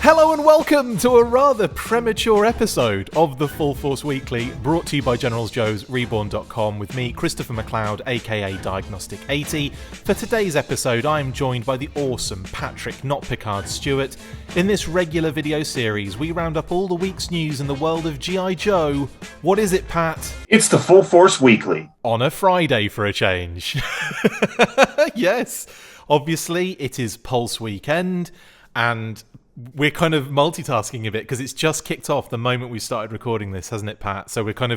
Hello and welcome to a rather premature episode of the Full Force Weekly, brought to you by GeneralsJoes Reborn.com with me, Christopher McLeod AKA Diagnostic 80. For today's episode, I'm joined by the awesome Patrick Notpicard Stewart. In this regular video series, we round up all the week's news in the world of G.I. Joe. What is it, Pat? It's the Full Force Weekly. On a Friday for a change. Yes, obviously it is Pulse Weekend, and we're kind of multitasking a bit because it's just kicked off the moment we started recording this, hasn't it, Pat? So we've got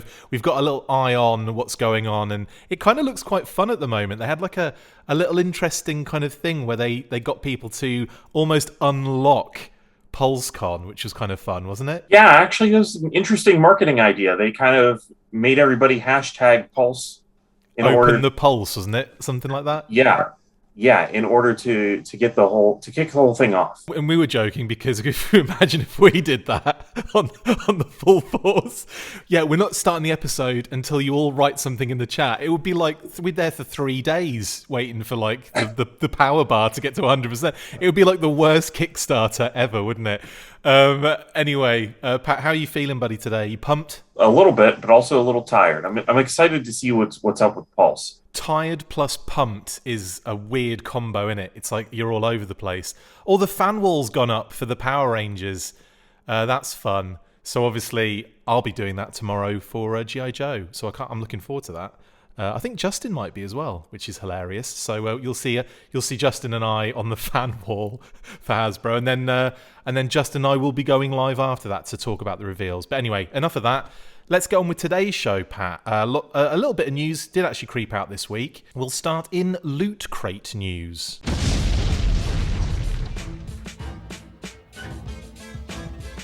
a little eye on what's going on, and it kind of looks quite fun at the moment. They had like a little interesting kind of thing where they got people to almost unlock PulseCon, which was kind of fun, wasn't it? Yeah, actually, it was an interesting marketing idea. They kind of made everybody hashtag Pulse in order. Open the Pulse, wasn't it? Something like that? Yeah, in order to kick the whole thing off. And we were joking because if you imagine if we did that on the Full Force, yeah, we're not starting the episode until you all write something in the chat. It would be like we're there for 3 days waiting for like the power bar to get to 100%. It would be like the worst Kickstarter ever, wouldn't it? Anyway, Pat, how are you feeling, buddy, today? You pumped? A little bit, but also a little tired. I'm excited to see what's up with Pulse. Tired plus pumped is a weird combo, innit? It's like you're all over the place. Or the fan wall's gone up for the Power Rangers. That's fun. So obviously I'll be doing that tomorrow for G.I. Joe. So I'm looking forward to that. I think Justin might be as well, which is hilarious. So you'll see Justin and I on the fan wall for Hasbro, and then Justin and I will be going live after that to talk about the reveals. But anyway, enough of that. Let's get on with today's show, Pat. A little bit of news did actually creep out this week. We'll start in Loot Crate news.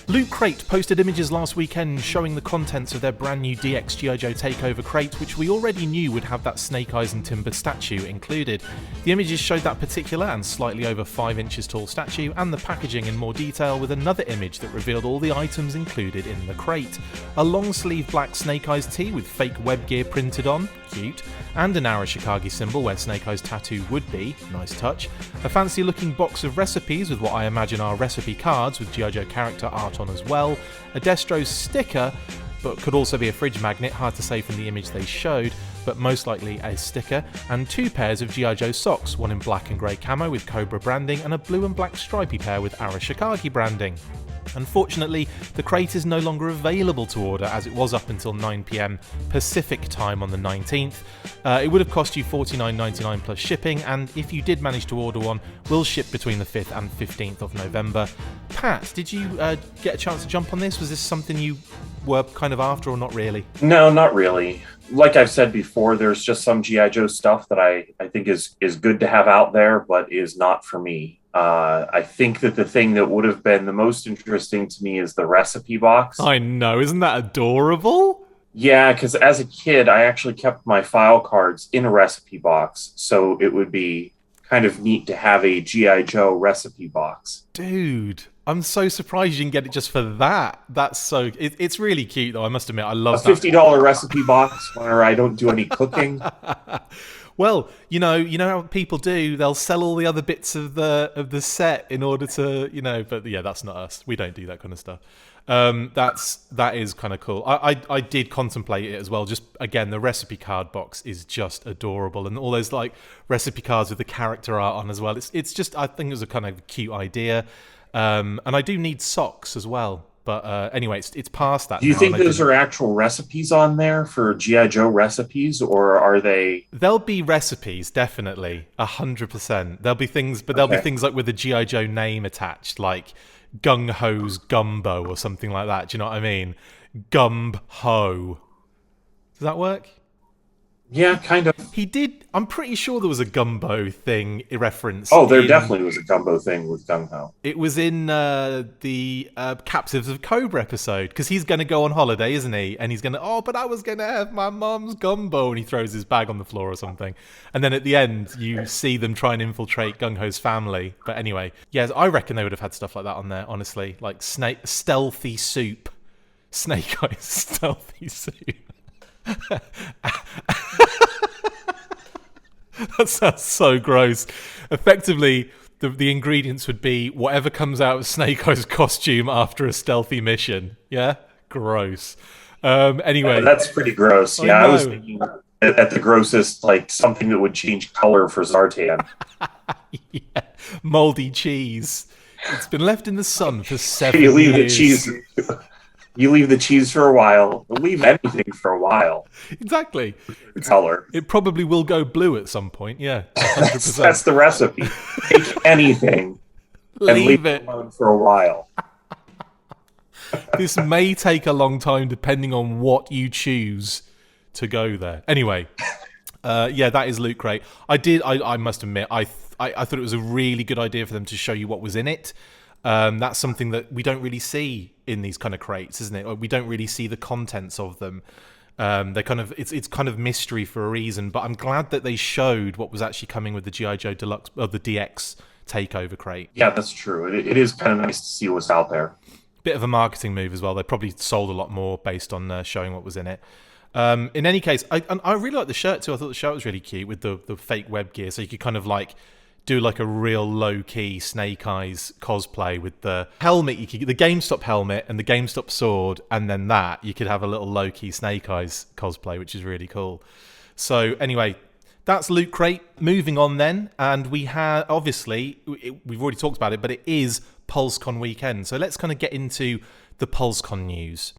Loot Crate posted images last weekend showing the contents of their brand new DX G.I. Joe Takeover crate, which we already knew would have that Snake Eyes and Timber statue included. The images showed that particular and slightly over 5 inches tall statue and the packaging in more detail, with another image that revealed all the items included in the crate. A long sleeve black Snake Eyes tee with fake web gear printed on, cute, and an Arashikage symbol where Snake Eyes tattoo would be, nice touch. A fancy looking box of recipes with what I imagine are recipe cards with G.I. Joe character art on as well, a Destro's sticker, but could also be a fridge magnet, hard to say from the image they showed, but most likely a sticker, and 2 pairs of G.I. Joe socks, one in black and grey camo with Cobra branding, and a blue and black stripy pair with Arashikage branding. Unfortunately, the crate is no longer available to order, as it was up until 9 PM Pacific time on the 19th. It would have cost you $49.99 plus shipping, and if you did manage to order one, will ship between the 5th and 15th of November. Pat, did you get a chance to jump on this? Was this something you were kind of after, or not really? No, not really. Like I've said before, there's just some G.I. Joe stuff that I think is good to have out there, but is not for me. I think that the thing that would have been the most interesting to me is the recipe box. I know, isn't that adorable? Yeah, because as a kid, I actually kept my file cards in a recipe box, so it would be kind of neat to have a G.I. Joe recipe box. Dude, I'm so surprised you didn't get it just for that. That's so... It's really cute, though, I must admit. I love a $50 recipe box where I don't do any cooking. Well, you know how people do. They'll sell all the other bits of the set in order to, but yeah, that's not us. We don't do that kind of stuff. That is kind of cool. I did contemplate it as well. Just again, the recipe card box is just adorable, and all those like recipe cards with the character art on as well. It's just, I think it was a kind of cute idea. And I do need socks as well. But anyway, it's past that. Do you think those are actual recipes on there for G.I. Joe recipes, or are they? There'll be recipes, definitely, 100%. There'll be things, but there'll be things like with the G.I. Joe name attached, like Gung Ho's Gumbo or something like that. Do you know what I mean? Gumb Ho. Does that work? Yeah, kind of. He did. I'm pretty sure there was a Gumbo thing reference. Oh, there definitely was a Gumbo thing with Gung Ho. It was in the Captives of Cobra episode, because he's going to go on holiday, isn't he? And he's going to, but I was going to have my mom's gumbo, and he throws his bag on the floor or something. And then at the end, you see them try and infiltrate Gung Ho's family. But anyway, yes, I reckon they would have had stuff like that on there, honestly. Like stealthy soup. Snake Eyes stealthy soup. That sounds so gross. Effectively, the ingredients would be whatever comes out of Snake Eyes' costume after a stealthy mission. Yeah? Gross. Anyway. That's pretty gross. Yeah, I was thinking at the grossest, like something that would change color for Zartan. Yeah. Moldy cheese. It's been left in the sun for 7 You leave years. the cheese. You leave the cheese for a while. Leave anything for a while. Exactly. Color. It probably will go blue at some point. Yeah. 100%. That's the recipe. Take anything and leave it alone for a while. This may take a long time depending on what you choose to go there. Anyway, yeah, that is Loot Crate. I must admit, I thought it was a really good idea for them to show you what was in it. That's something that we don't really see in these kind of crates, isn't it? We don't really see the contents of them. They kind of it's kind of mystery for a reason. But I'm glad that they showed what was actually coming with the G.I. Joe Deluxe or the DX takeover crate. Yeah, that's true. It is kind of nice to see what's out there. Bit of a marketing move as well. They probably sold a lot more based on showing what was in it. In any case, I really like the shirt too. I thought the shirt was really cute with the fake web gear, so you could kind of like do like a real low-key Snake Eyes cosplay with the helmet. You could get the GameStop helmet and the GameStop sword, and then that you could have a little low-key Snake Eyes cosplay, which is really cool. So anyway, that's Loot Crate. Moving on then, and we have obviously we've already talked about it, but it is PulseCon weekend. So let's kind of get into the PulseCon news.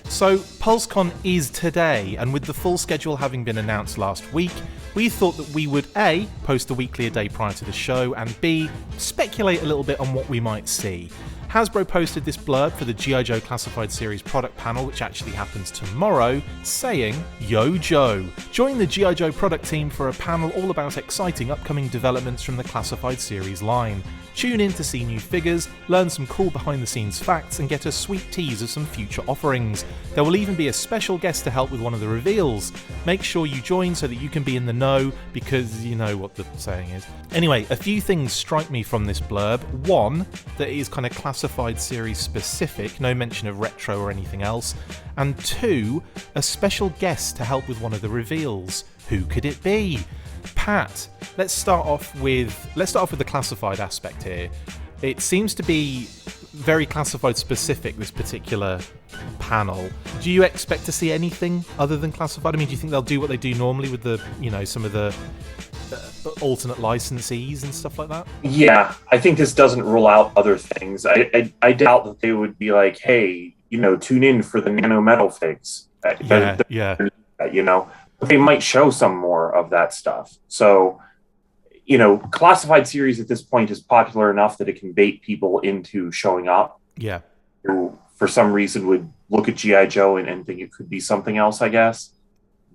So PulseCon is today, and with the full schedule having been announced last week, we thought that we would A, post the weekly a day prior to the show, and B, speculate a little bit on what we might see. Hasbro posted this blurb for the G.I. Joe Classified Series product panel, which actually happens tomorrow, saying, Yo Joe! Join the G.I. Joe product team for a panel all about exciting upcoming developments from the Classified Series line. Tune in to see new figures, learn some cool behind-the-scenes facts, and get a sweet tease of some future offerings. There will even be a special guest to help with one of the reveals. Make sure you join so that you can be in the know, because you know what the saying is. Anyway, a few things strike me from this blurb. One, that it is kind of Classified Series specific, no mention of retro or anything else. And two, a special guest to help with one of the reveals. Who could it be? Pat, let's start off with the classified aspect here. It seems to be very classified specific, this particular panel. Do you expect to see anything other than classified? I mean, do you think they'll do what they do normally with the, some of the alternate licensees and stuff like that? Yeah, I think this doesn't rule out other things. I doubt that they would be like, hey, tune in for the nano metal figs. Yeah. But they might show some more of that stuff. So, Classified Series at this point is popular enough that it can bait people into showing up. Yeah. Who, for some reason, would look at G.I. Joe and think it could be something else, I guess.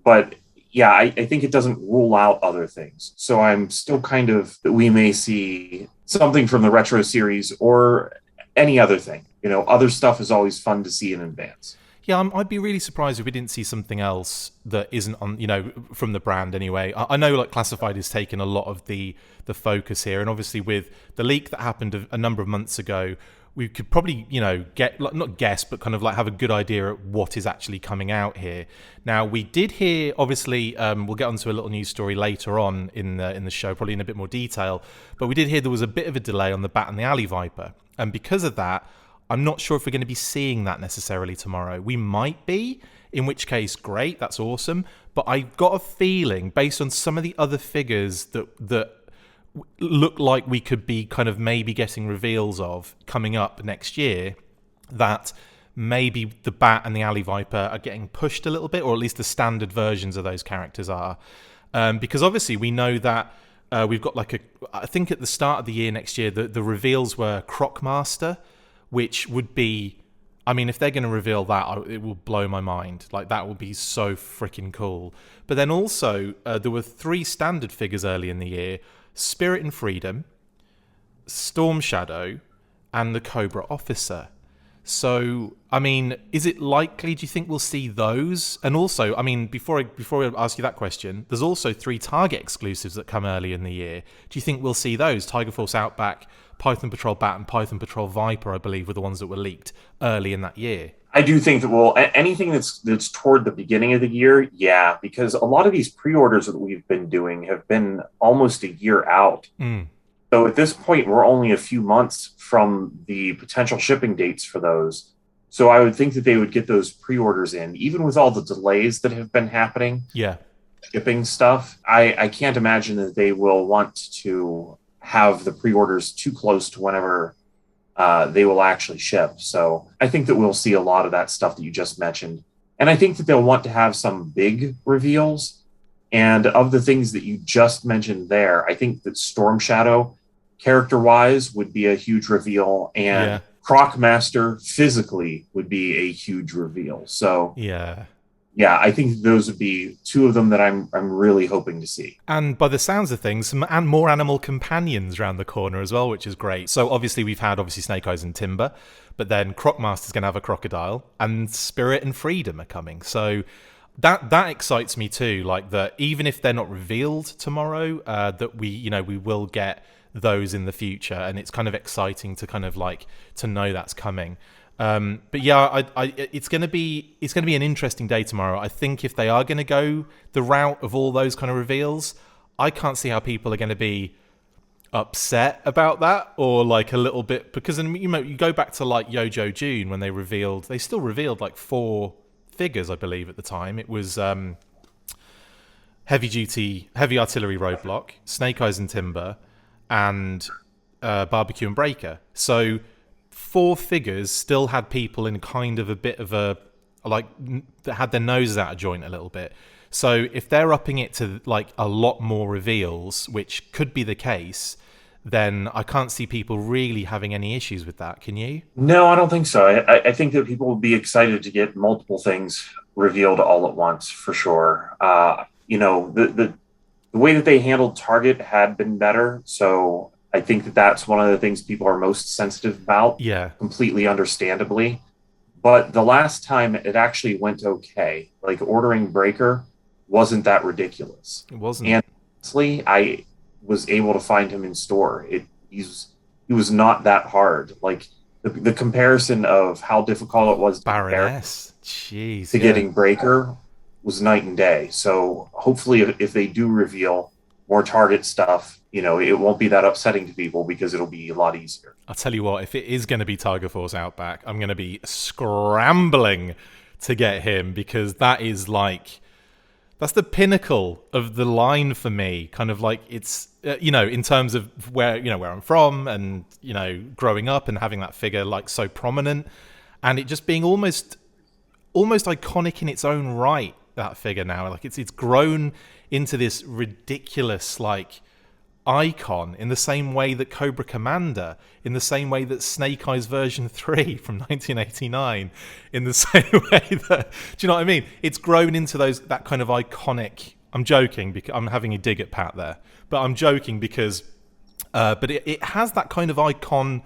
But yeah, I think it doesn't rule out other things. So I'm still kind of, we may see something from the retro series or any other thing. Other stuff is always fun to see in advance. Yeah, I'd be really surprised if we didn't see something else that isn't on, from the brand anyway. I know like Classified has taken a lot of the focus here, and obviously with the leak that happened a number of months ago, we could probably, get, not guess, but kind of like have a good idea of what is actually coming out here. Now, we did hear, obviously, we'll get onto a little news story later on in the show, probably in a bit more detail, but we did hear there was a bit of a delay on the Bat and the Alley Viper, and because of that, I'm not sure if we're going to be seeing that necessarily tomorrow. We might be, in which case, great, that's awesome. But I've got a feeling, based on some of the other figures that look like we could be kind of maybe getting reveals of coming up next year, that maybe the Bat and the Alley Viper are getting pushed a little bit, or at least the standard versions of those characters are. Because obviously we know that we've got I think at the start of the year next year, the reveals were Crocmaster, which would be, I mean, if they're going to reveal that, it will blow my mind. Like, that would be so freaking cool. But then also, there were 3 standard figures early in the year: Spirit and Freedom, Storm Shadow, and the Cobra Officer. So, I mean, is it likely, do you think we'll see those? And also, I mean, before I ask you that question, there's also 3 Target exclusives that come early in the year. Do you think we'll see those? Tiger Force Outback, Python Patrol Bat, and Python Patrol Viper, I believe, were the ones that were leaked early in that year. I do think that anything that's toward the beginning of the year, yeah, because a lot of these pre-orders that we've been doing have been almost a year out. So at this point, we're only a few months from the potential shipping dates for those. So I would think that they would get those pre-orders in, even with all the delays that have been happening. Yeah. Shipping stuff. I can't imagine that they will want to have the pre-orders too close to whenever they will actually ship. So I think that we'll see a lot of that stuff that you just mentioned. And I think that they'll want to have some big reveals. And of the things that you just mentioned there, I think that Storm Shadow, character-wise, would be a huge reveal. And Crocmaster, physically, would be a huge reveal. So yeah, I think those would be two of them that I'm really hoping to see. And by the sounds of things, and more animal companions around the corner as well, which is great. So obviously we've had Snake Eyes and Timber, but then Crocmaster's going to have a crocodile, and Spirit and Freedom are coming. So that excites me too. Like that, even if they're not revealed tomorrow, that we will get those in the future, and it's kind of exciting to kind of like to know that's coming. But yeah, it's going to be an interesting day tomorrow. I think if they are going to go the route of all those kind of reveals, I can't see how people are going to be upset about that, or like a little bit, because you go back to like Yojo June when they still revealed like 4 figures, I believe at the time. It was heavy artillery roadblock, Snake Eyes and Timber, and Barbecue and Breaker. So 4 figures still had people in kind of a bit of a, like, that had their noses out of joint a little bit. So if they're upping it to like a lot more reveals, which could be the case, then I can't see people really having any issues with that. Can you? No, I don't think so. I think that people will be excited to get multiple things revealed all at once, for sure. The way that they handled Target had been better, so I think that that's one of the things people are most sensitive about. Yeah. Completely understandably. But the last time it actually went okay. Like ordering Breaker wasn't that ridiculous. It wasn't. And honestly, I was able to find him in store. He was not that hard. Like the comparison of how difficult it was Baroness. to getting Breaker was night and day. So hopefully if they do reveal more Target stuff, it won't be that upsetting to people because it'll be a lot easier. I'll tell you what, if it is going to be Tiger Force Outback, I'm going to be scrambling to get him, because that's the pinnacle of the line for me. Kind of like it's, in terms of where I'm from, and, growing up and having that figure like so prominent, and it just being almost iconic in its own right, that figure now. Like it's grown into this ridiculous like icon, in the same way that Cobra Commander, in the same way that Snake Eyes version 3 from 1989, in the same way that, do you know what I mean? It's grown into that kind of iconic. I'm joking because I'm having a dig at Pat there, but I'm joking because but it has that kind of icon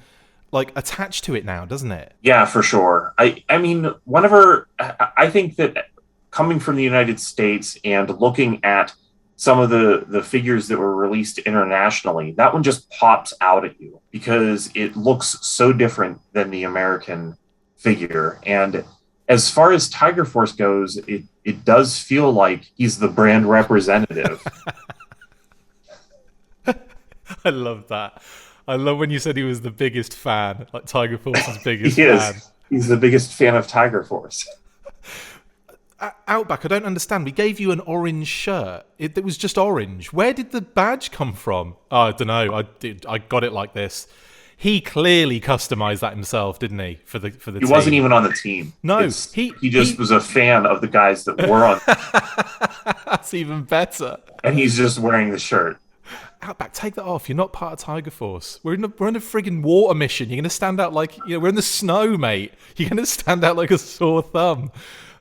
like attached to it now, doesn't it? Yeah, for sure. I mean, whenever I think that coming from the United States and looking at some of the figures that were released internationally, that one just pops out at you because it looks so different than the American figure. And as far as Tiger Force goes, it does feel like he's the brand representative. I love that. I love when you said he was the biggest fan, like Tiger Force's biggest He fan. is. He's the biggest fan of Tiger Force. Outback, I don't understand. We gave you an orange shirt. It was just orange. Where did the badge come from? Oh, I don't know. I got it like this. He clearly customized that himself, didn't he? For the team. He wasn't even on the team. No, he just was a fan of the guys that were on. That's even better. And he's just wearing the shirt. Outback, take that off. You're not part of Tiger Force. We're in a friggin' water mission. You're gonna stand out like we're in the snow, mate. You're gonna stand out like a sore thumb.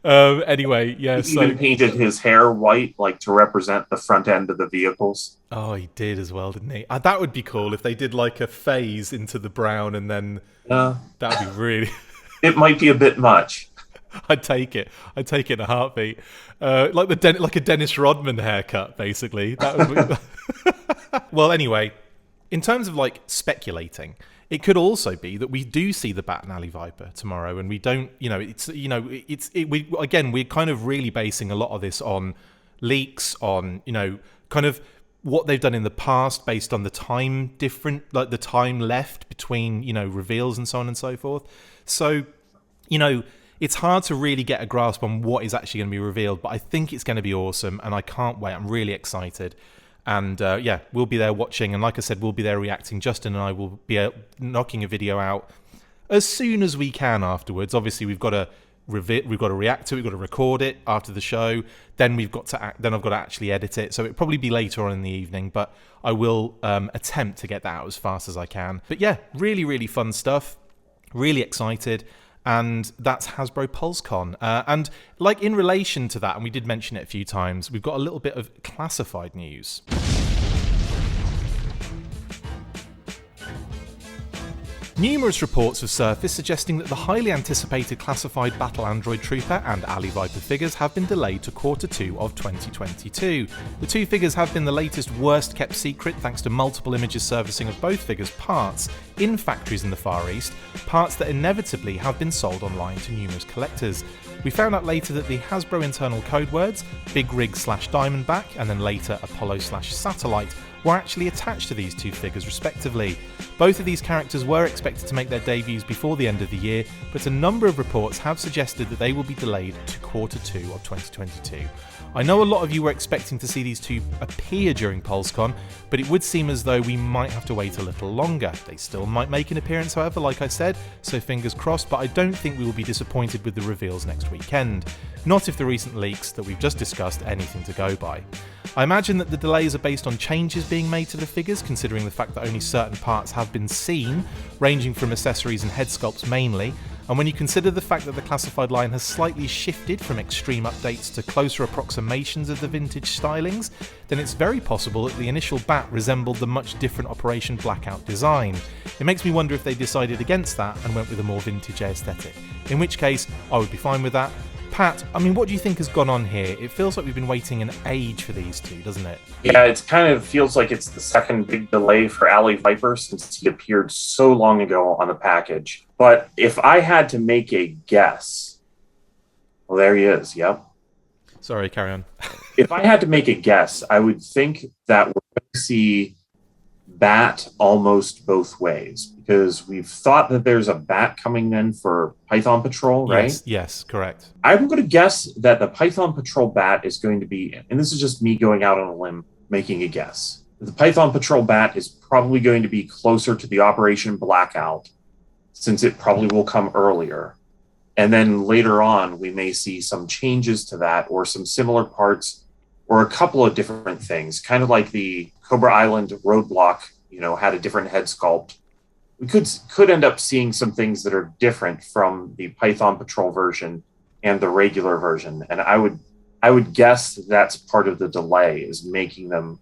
Anyway, yeah. He even painted his hair white, like to represent the front end of the vehicles. Oh, he did as well, didn't he? That would be cool if they did like a phase into the brown, and then that'd be really. It might be a bit much. I'd take it. I'd take it in a heartbeat. Like a Dennis Rodman haircut, basically. That would be... Well, anyway, In terms of like speculating, it could also be that we do see the Bat and Alley Viper tomorrow, and we don't. We're kind of really basing a lot of this on leaks, on kind of what they've done in the past based on the time the time left between reveals and so on and so forth. So it's hard to really get a grasp on what is actually going to be revealed, but I think it's going to be awesome, and I can't wait. I'm really excited. And we'll be there watching, and like I said, we'll be there reacting. Justin and I will be knocking a video out as soon as we can afterwards. Obviously, we've got to react to it, we've got to record it after the show. Then I've got to actually edit it. So it'll probably be later on in the evening, but I will attempt to get that out as fast as I can. But yeah, really, really fun stuff. Really excited. And that's Hasbro PulseCon. And like in relation to that, and we did mention it a few times, we've got a little bit of classified news. Numerous reports have surfaced suggesting that the highly anticipated classified Battle Android Trooper and Alley Viper figures have been delayed to Q2 of 2022. The two figures have been the latest worst kept secret thanks to multiple images surfacing of both figures' parts in factories in the Far East, parts that inevitably have been sold online to numerous collectors. We found out later that the Hasbro internal code words, Big Rig / Diamondback, and then later Apollo / Satellite, were actually attached to these two figures respectively. Both of these characters were expected to make their debuts before the end of the year, but a number of reports have suggested that they will be delayed to Q2 of 2022. I know a lot of you were expecting to see these two appear during PulseCon, but it would seem as though we might have to wait a little longer. They still might make an appearance, however, like I said, so fingers crossed, but I don't think we will be disappointed with the reveals next weekend. Not if the recent leaks that we've just discussed are anything to go by. I imagine that the delays are based on changes being made to the figures, considering the fact that only certain parts have been seen, ranging from accessories and head sculpts mainly, and when you consider the fact that the classified line has slightly shifted from extreme updates to closer approximations of the vintage stylings, then it's very possible that the initial bat resembled the much different Operation Blackout design. It makes me wonder if they decided against that and went with a more vintage aesthetic, in which case I would be fine with that. Pat, I mean, what do you think has gone on here? It feels like we've been waiting an age for these two, doesn't it? Yeah, it kind of feels like it's the second big delay for Alley Viper since he appeared so long ago on the package. But if I had to make a guess, well, there he is, yep. Sorry, carry on. If I had to make a guess, I would think that we're going to see bat almost both ways, because we've thought that there's a bat coming then for Python Patrol, right? Yes, correct. I'm going to guess that the Python Patrol bat is going to be, and this is just me going out on a limb making a guess, the Python Patrol bat is probably going to be closer to the Operation Blackout, since it probably will come earlier. And then later on, we may see some changes to that, or some similar parts, or a couple of different things, kind of like the Cobra Island Roadblock, had a different head sculpt. We could end up seeing some things that are different from the Python Patrol version and the regular version. And I would guess that's part of the delay, is making them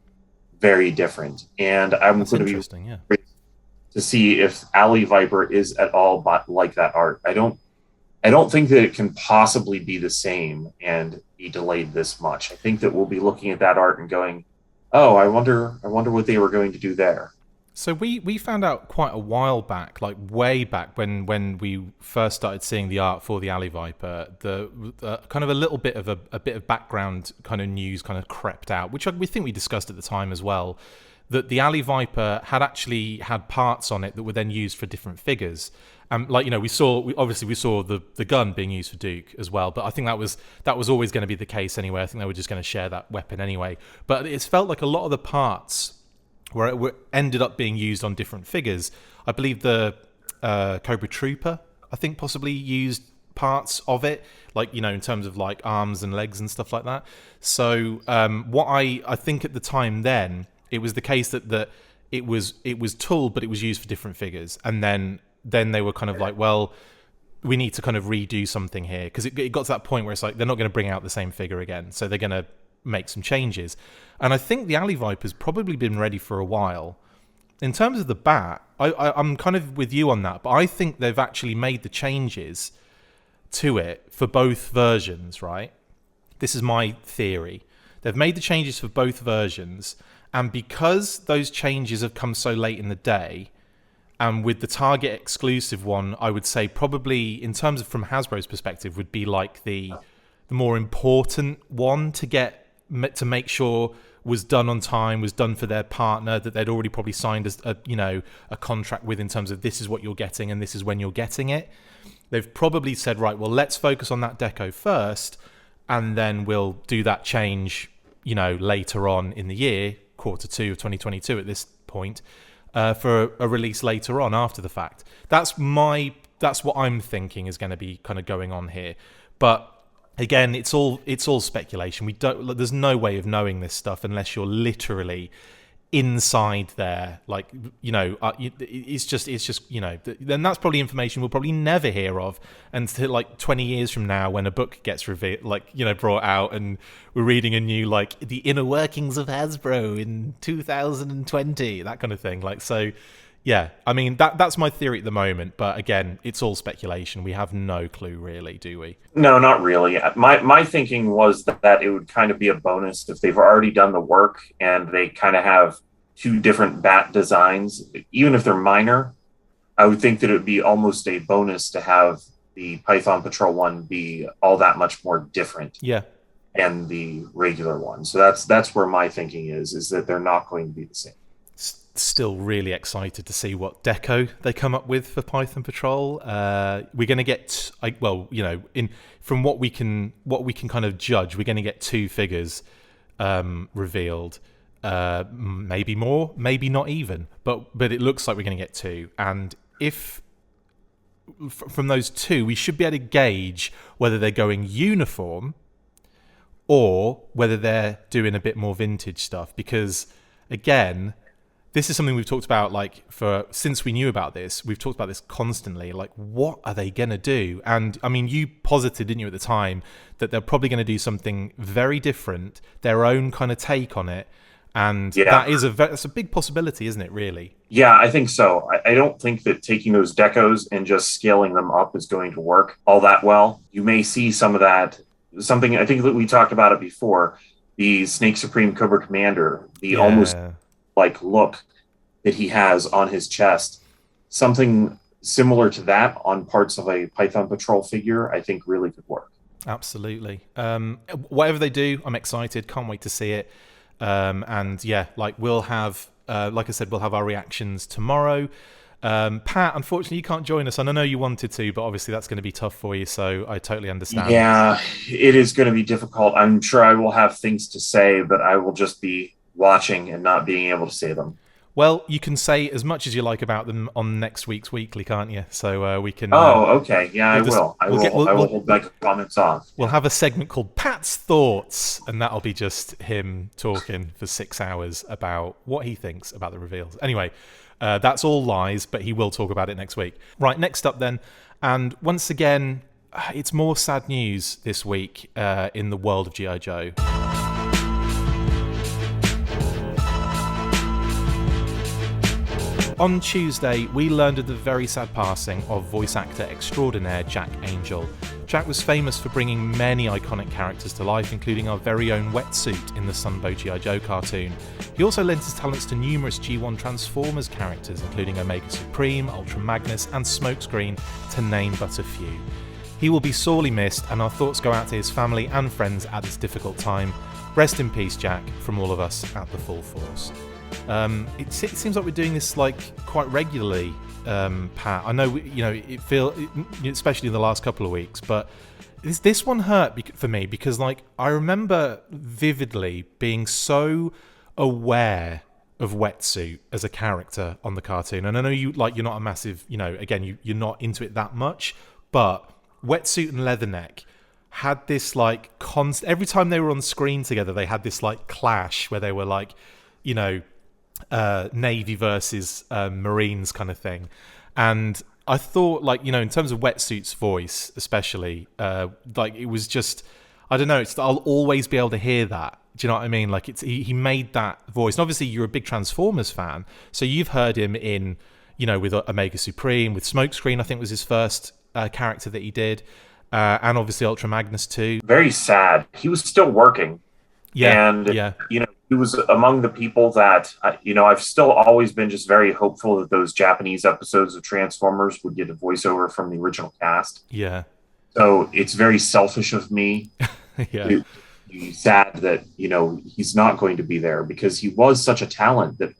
very different. And I'm going to be to see if Alley Viper is at all like that art. I don't think that it can possibly be the same and be delayed this much. I think that we'll be looking at that art and going, oh, I wonder what they were going to do there. So we found out quite a while back, like way back when we first started seeing the art for the Alley Viper, the kind of a little bit of a bit of background kind of news kind of crept out, which we think we discussed at the time as well, that the Alley Viper had actually had parts on it that were then used for different figures. We saw the gun being used for Duke as well, but I think that was always going to be the case anyway. I think they were just going to share that weapon anyway. But it's felt like a lot of the parts were ended up being used on different figures. I believe the Cobra Trooper, I think, possibly used parts of it, in terms of like arms and legs and stuff like that. So what I think at the time then, it was the case that it was tooled, but it was used for different figures, and then they were kind of like, well, we need to kind of redo something here, because it got to that point where it's like they're not going to bring out the same figure again, so they're going to make some changes. And I think the Alley Viper's probably been ready for a while. In terms of the bat, I'm kind of with you on that, but I think they've actually made the changes to it for both versions, right? This is my theory. They've made the changes for both versions, And because those changes have come so late in the day, and with the Target exclusive one, I would say probably in terms of from Hasbro's perspective would be like the more important one to make sure was done on time, was done for their partner that they'd already probably signed a contract with in terms of this is what you're getting and this is when you're getting it. They've probably said, right, well, let's focus on that deco first, and then we'll do that change, later on in the year, Q2 of 2022 at this point, for a release later on after the fact. That's what I'm thinking is going to be kind of going on here. But again, it's all speculation. There's no way of knowing this stuff unless you're literally inside there. It's just then that's probably information we'll probably never hear of until like 20 years from now when a book gets revealed, brought out, and we're reading a new the inner workings of Hasbro in 2020, that kind of thing. Yeah, I mean, that's my theory at the moment, but again, it's all speculation. We have no clue, really, do we? No, not really. My thinking was that it would kind of be a bonus if they've already done the work and they kind of have two different bat designs, even if they're minor. I would think that it would be almost a bonus to have the Python Patrol one be all that much more different. Yeah. And the regular one. So that's where my thinking is that they're not going to be the same. Still really excited to see what deco they come up with for Python Patrol. We're going to get, from what we can kind of judge, we're going to get two figures revealed. Maybe more, maybe not even, but it looks like we're going to get two. And if from those two, we should be able to gauge whether they're going uniform or whether they're doing a bit more vintage stuff. Because again, this is something we've talked about since we knew about this. We've talked about this constantly. What are they going to do? And I mean, you posited, didn't you, at the time, that they're probably going to do something very different, their own kind of take on it. And that's a big possibility, isn't it, really? Yeah, I think so. I don't think that taking those decos and just scaling them up is going to work all that well. You may see some of that. Something, I think that we talked about it before, the Snake Supreme Cobra Commander, the almost look that he has on his chest, something similar to that on parts of a Python Patrol figure, I think really could work. Absolutely. Whatever they do, I'm excited. Can't wait to see it. And yeah, we'll have, like I said, we'll have our reactions tomorrow. Pat, unfortunately, you can't join us, and I know you wanted to, but obviously that's going to be tough for you, so I totally understand. Yeah, it is going to be difficult. I'm sure I will have things to say, but I will just be watching and not being able to say them. Well, you can say as much as you like about them on next week's weekly, can't you? So we can. Oh, okay. Yeah, I will. I will hold my comments off. We'll have a segment called Pat's Thoughts, and that'll be just him talking for 6 hours about what he thinks about the reveals. Anyway, that's all lies, but he will talk about it next week. Right, next up then, and once again, it's more sad news this week in the world of G.I. Joe. On Tuesday, we learned of the very sad passing of voice actor extraordinaire Jack Angel. Jack was famous for bringing many iconic characters to life, including our very own Wetsuit in the Sunbow G.I. Joe cartoon. He also lent his talents to numerous G1 Transformers characters, including Omega Supreme, Ultra Magnus, and Smokescreen, to name but a few. He will be sorely missed, and our thoughts go out to his family and friends at this difficult time. Rest in peace, Jack, from all of us at the Full Force. It seems like we're doing this quite regularly, Pat. I know especially in the last couple of weeks, but this one hurt for me because I remember vividly being so aware of Wetsuit as a character on the cartoon, and I know you're not a massive, again you're not into it that much, but Wetsuit and Leatherneck had this every time they were on screen together, they had this clash where they were Navy versus Marines kind of thing. And I thought in terms of Wetsuit's voice especially, it was just, I don't know, I'll always be able to hear that. Do you know what I mean? He made that voice. And obviously you're a big Transformers fan, so you've heard him in, with Omega Supreme, with Smokescreen, I think was his first character that he did. And obviously Ultra Magnus too. Very sad. He was still working. Yeah, And, yeah, he was among the people that, I've still always been just very hopeful that those Japanese episodes of Transformers would get a voiceover from the original cast. yeah, So it's very selfish of me yeah, to be sad that, he's not going to be there, because he was such a talent that,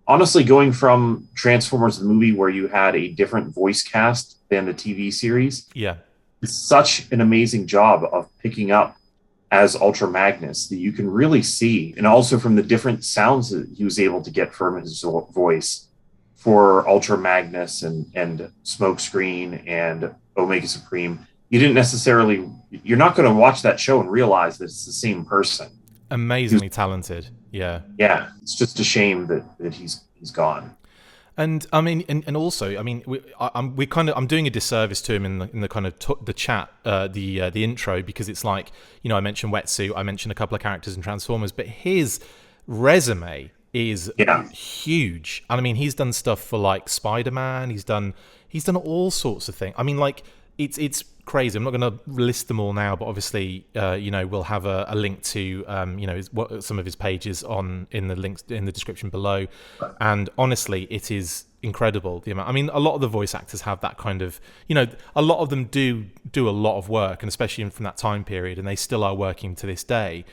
honestly, going from Transformers the movie, where you had a different voice cast than the TV series, yeah. it's such an amazing job of picking up as Ultra Magnus that you can really see. And also from the different sounds that he was able to get from his voice for Ultra Magnus and Smokescreen and Omega Supreme. You're not going to watch that show and realize that it's the same person. Amazingly talented. Yeah. Yeah. It's just a shame that he's gone. And I mean, and also, I mean, I'm doing a disservice to him in the kind of the chat, the intro, because it's like, I mentioned Wetsuit, I mentioned a couple of characters in Transformers, but his resume is huge. And I mean, he's done stuff for like Spider-Man. He's done all sorts of things. I mean, like it's crazy. I'm not going to list them all now, but obviously, we'll have a link to, some of his pages in the links in the description below. And honestly, it is incredible the amount. I mean, a lot of the voice actors have that kind of, a lot of them do a lot of work, and especially from that time period, and they still are working to this day.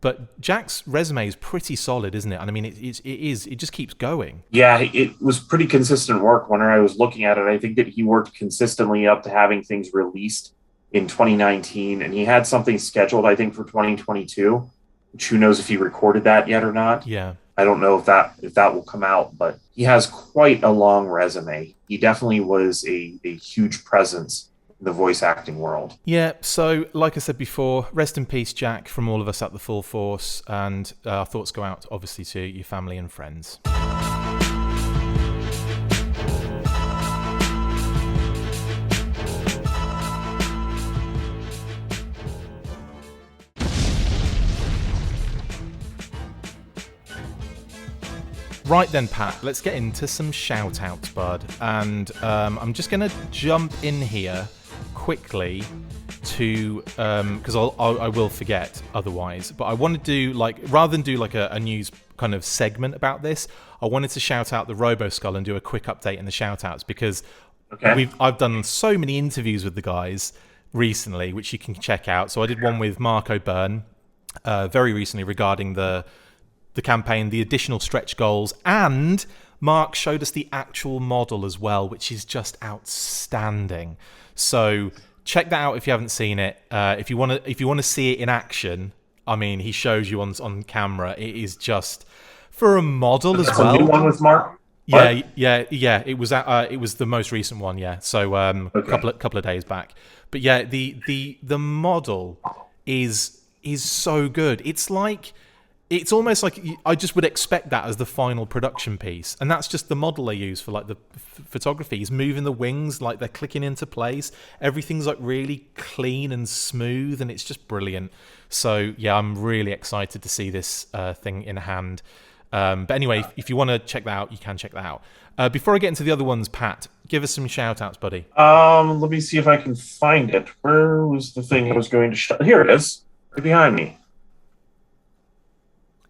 But Jack's resume is pretty solid, isn't it? And I mean, it just keeps going. Yeah, it was pretty consistent work. When I was looking at it, I think that he worked consistently up to having things released in 2019, and he had something scheduled, I think, for 2022, which who knows if he recorded that yet or not. Yeah. I don't know if that will come out, but he has quite a long resume. He definitely was a huge presence in the voice acting world. Yeah, so like I said before, rest in peace, Jack, from all of us at the Full Force, and our thoughts go out, obviously, to your family and friends. Right then, Pat, let's get into some shout-outs, bud. And I'm just going to jump in here quickly to because I will forget otherwise, but I want to do, like, rather than do like a news kind of segment about this, I wanted to shout out the Roboskull and do a quick update in the shout outs, because I've done so many interviews with the guys recently, which you can check out. So I did one with Mark O'Byrne very recently regarding the campaign, the additional stretch goals, and Mark showed us the actual model as well, which is just outstanding. So check that out if you haven't seen it. If you want to see it in action, I mean, he shows you on camera. It is just, for a model as well. A new one with Mark? Yeah. It was the most recent one. Yeah. So a couple of days back. But yeah, the model is so good. It's almost like I just would expect that as the final production piece. And that's just the model they use for like the photography. He's moving the wings, like they're clicking into place. Everything's like really clean and smooth, and it's just brilliant. So yeah, I'm really excited to see this thing in hand. But anyway, if you want to check that out, you can check that out. Before I get into the other ones, Pat, give us some shout outs, buddy. Let me see if I can find it. Where was the thing I was going to shout? Here it is, right behind me.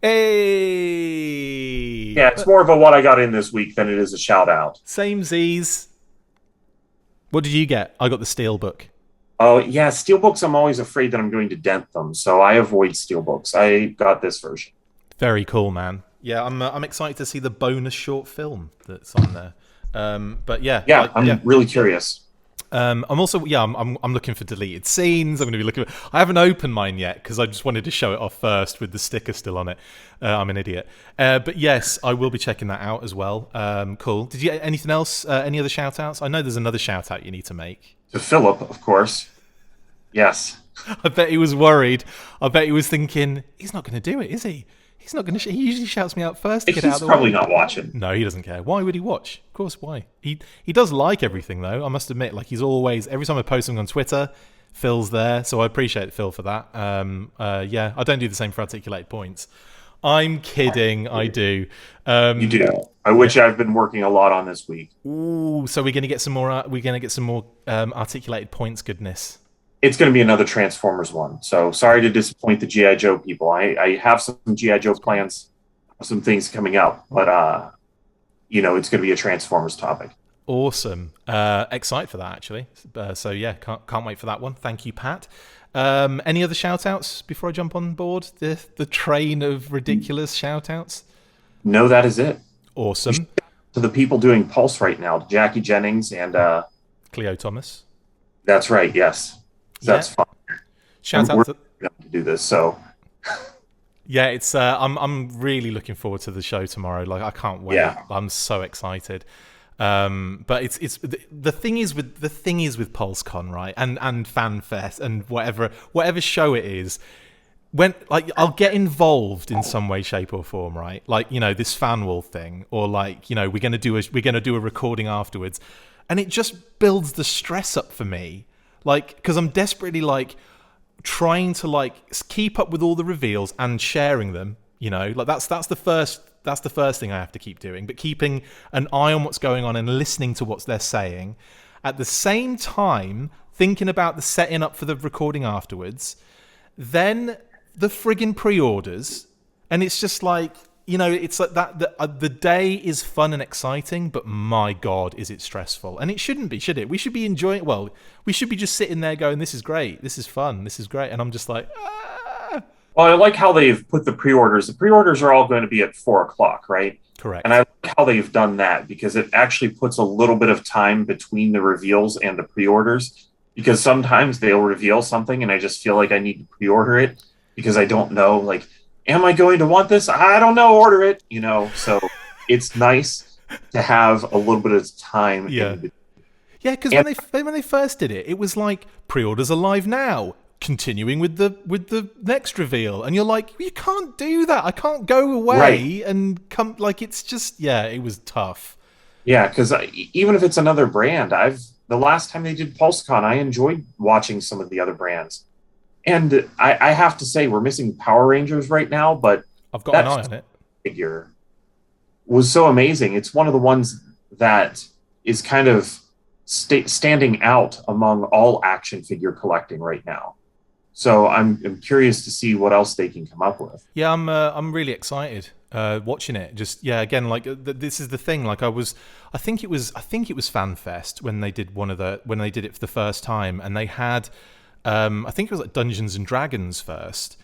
Hey! Yeah, it's more of a what I got in this week than it is a shout out. Same Z's. What did you get? I got the Steelbook. Oh, yeah, Steelbooks, I'm always afraid that I'm going to dent them, so I avoid Steelbooks. I got this version. Very cool, man. Yeah, I'm excited to see the bonus short film that's on there. But yeah, I'm really curious. I'm also I'm looking for deleted scenes. I'm going to be looking. I haven't opened mine yet because I just wanted to show it off first with the sticker still on it. I'm an idiot. But yes, I will be checking that out as well. Cool. Did you get anything else? Any other shout outs? I know there's another shout out you need to make. To Philip, of course. Yes. I bet he was worried. I bet he was thinking, he's not going to do it, is he? He's not going to. He usually shouts me out first to get out of the way. He's probably not watching. No, he doesn't care. Why would he watch? Of course, why? He does like everything, though. I must admit, like, he's always, every time I post something on Twitter, Phil's there. So I appreciate Phil for that. Yeah, I don't do the same for articulated points. I'm kidding. I do. You do. Which I've been working a lot on this week. Ooh, so we're going to get some more. We're going to get some more articulated points goodness. It's going to be another Transformers one. So sorry to disappoint the GI Joe people. I have some GI Joe plans, some things coming up, but it's going to be a Transformers topic. Awesome. Excited for that, actually. So yeah, can't wait for that one. Thank you, Pat. Any other shout outs before I jump on board the train of ridiculous shout outs? No, that is it. Awesome. To the people doing Pulse right now, Jackie Jennings and Cleo Thomas. That's right, yes. That's fun. Shout out to do this, so yeah, it's I'm really looking forward to the show tomorrow. Like, I can't wait. Yeah. I'm so excited. But it's the thing is with PulseCon, right? And FanFest and whatever show it is, when like I'll get involved in some way, shape, or form, right? Like, this fan wall thing, or like, we're gonna do a recording afterwards, and it just builds the stress up for me, like, because I'm desperately like trying to like keep up with all the reveals and sharing them, like that's the first thing I have to keep doing, but keeping an eye on what's going on and listening to what they're saying, at the same time thinking about the setting up for the recording afterwards, then the friggin' pre-orders, and it's just like, it's like that. The day is fun and exciting, but my God, is it stressful? And it shouldn't be, should it? We should be enjoying. Well, we should be just sitting there going, "This is great. This is fun. This is great." And I'm just like, ah. Well, I like how they've put the pre-orders. The pre-orders are all going to be at 4:00, right? Correct. And I like how they've done that, because it actually puts a little bit of time between the reveals and the pre-orders. Because sometimes they'll reveal something, and I just feel like I need to pre-order it because I don't know, like, am I going to want this? I don't know. Order it, So it's nice to have a little bit of time. Yeah. Yeah, because when they first did it, it was like pre-orders are live now, continuing with the next reveal, and you're like, you can't do that. I can't go away and come. Like, it's just, it was tough. Yeah, because even if it's another brand, the last time they did PulseCon, I enjoyed watching some of the other brands. And I have to say, we're missing Power Rangers right now, but I've got an eye on it. Figure was so amazing. It's one of the ones that is kind of standing out among all action figure collecting right now. So I'm curious to see what else they can come up with. Yeah, I'm really excited watching it. Just again, like this is the thing. Like I think it was FanFest when they did it for the first time, and they had. I think it was like Dungeons and Dragons first.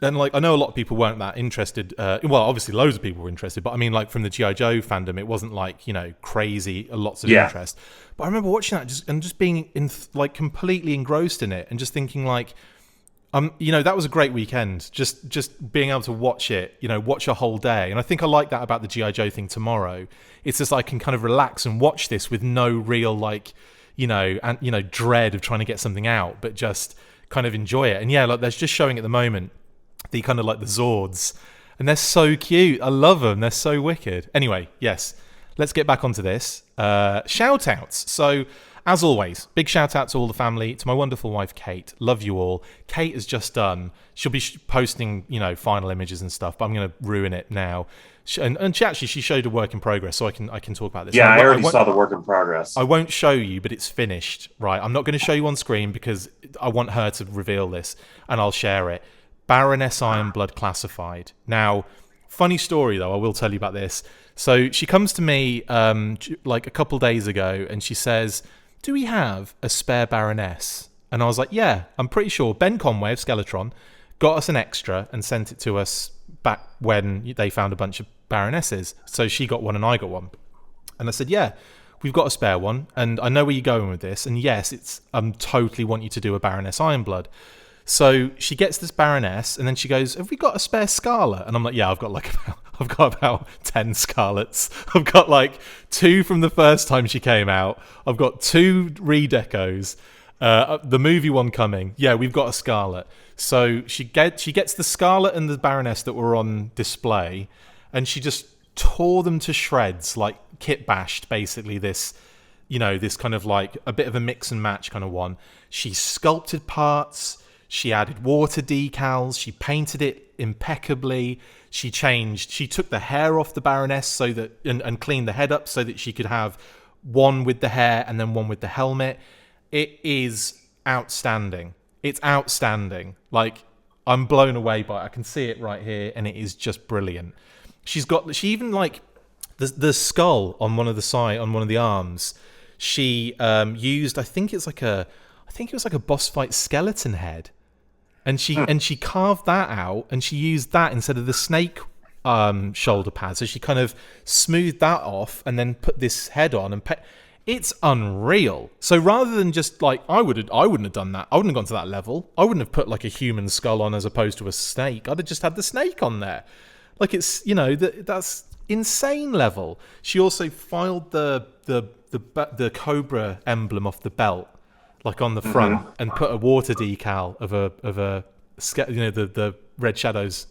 And like, I know a lot of people weren't that interested. Well, obviously loads of people were interested, but I mean, like, from the G.I. Joe fandom, it wasn't like, crazy, lots of interest. But I remember watching that just being like completely engrossed in it, and just thinking like, that was a great weekend. Just being able to watch it, watch a whole day. And I think I like that about the G.I. Joe thing tomorrow. It's just I can kind of relax and watch this with no real like, dread of trying to get something out, but just kind of enjoy it. And like they're just showing at the moment the kind of like the Zords, and they're so cute. I love them. They're so wicked. Anyway, yes, let's get back onto this. Shout outs. So as always, big shout out to all the family, to my wonderful wife, Kate. Love you all. Kate has just done, she'll be posting, final images and stuff, but I'm going to ruin it now. And she showed a work in progress, so I can talk about this. Yeah, I already saw the work in progress. I won't show you, but it's finished, right? I'm not going to show you on screen because I want her to reveal this, and I'll share it. Baroness Ironblood classified. Now, funny story though, I will tell you about this. So she comes to me like a couple days ago, and she says, "Do we have a spare Baroness?" And I was like, "Yeah, I'm pretty sure Ben Conway of Skeletron got us an extra and sent it to us back when they found a bunch of Baronesses. So she got one and I got one." And I said, "Yeah, we've got a spare one, and I know where you're going with this. And yes, it's totally want you to do a Baroness Ironblood." So she gets this Baroness, and then she goes, "Have we got a spare Scarlet?" And I'm like, "Yeah, I've got about 10 Scarlets. I've got like 2 from the first time she came out. I've got 2 redecos. The movie one coming. Yeah, we've got a Scarlet." So she gets the Scarlet and the Baroness that were on display, and she just tore them to shreds, like kit bashed basically this kind of like a bit of a mix and match kind of one. She sculpted parts. She added water decals. She painted it impeccably. She took the hair off the Baroness so that and cleaned the head up so that she could have one with the hair and then one with the helmet. It is outstanding. It's outstanding. Like, I'm blown away by it. I can see it right here, and it is just brilliant. She even like the skull on one of the arms. She used, I think it was like a boss fight skeleton head, and she carved that out, and she used that instead of the snake shoulder pad. So she kind of smoothed that off, and then put this head on, and it's unreal. So rather than just like I wouldn't have done that. I wouldn't have gone to that level. I wouldn't have put like a human skull on as opposed to a snake. I'd have just had the snake on there. Like, it's, you know, that's insane level. She also filed the cobra emblem off the belt, like on the front, and put a water decal of a you know, the Red Shadows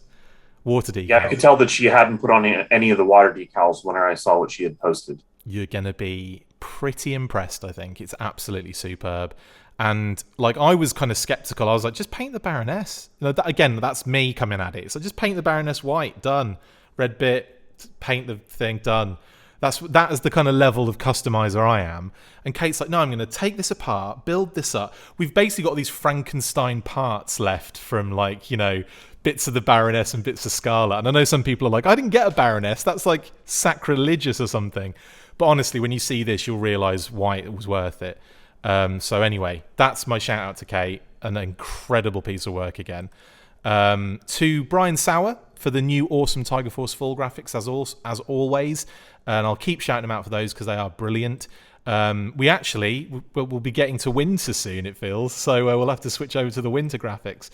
water decal. Yeah, I could tell that she hadn't put on any of the water decals when I saw what she had posted. You're gonna be pretty impressed. I think it's absolutely superb. And like, I was kind of skeptical. I was like, just paint the Baroness. You know, again, that's me coming at it. So just paint the Baroness white. Done. Red bit. Paint the thing. Done. That is the kind of level of customizer I am. And Kate's like, no, I'm going to take this apart, build this up. We've basically got these Frankenstein parts left from, like, you know, bits of the Baroness and bits of Scarlet. And I know some people are like, I didn't get a Baroness. That's like sacrilegious or something. But honestly, when you see this, you'll realise why it was worth it. So anyway, that's my shout out to Kate. An incredible piece of work again. To Brian Sauer for the new awesome Tiger Force full graphics as always. And I'll keep shouting them out for those because they are brilliant. We'll be getting to winter soon, it feels. So we'll have to switch over to the winter graphics.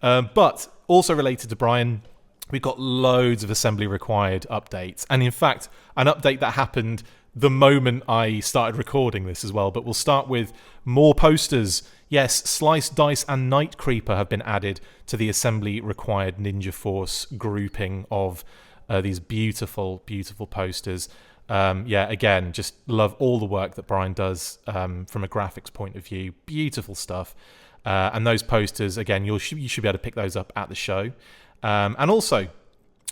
But also related to Brian, we've got loads of assembly required updates. And in fact, an update that happened the moment I started recording this as well. But we'll start with more posters. Yes, Slice, Dice, and Night Creeper have been added to the assembly required Ninja Force grouping of these beautiful, beautiful posters. Again, just love all the work that Brian does from a graphics point of view. Beautiful stuff. And those posters, again, you should be able to pick those up at the show. And also,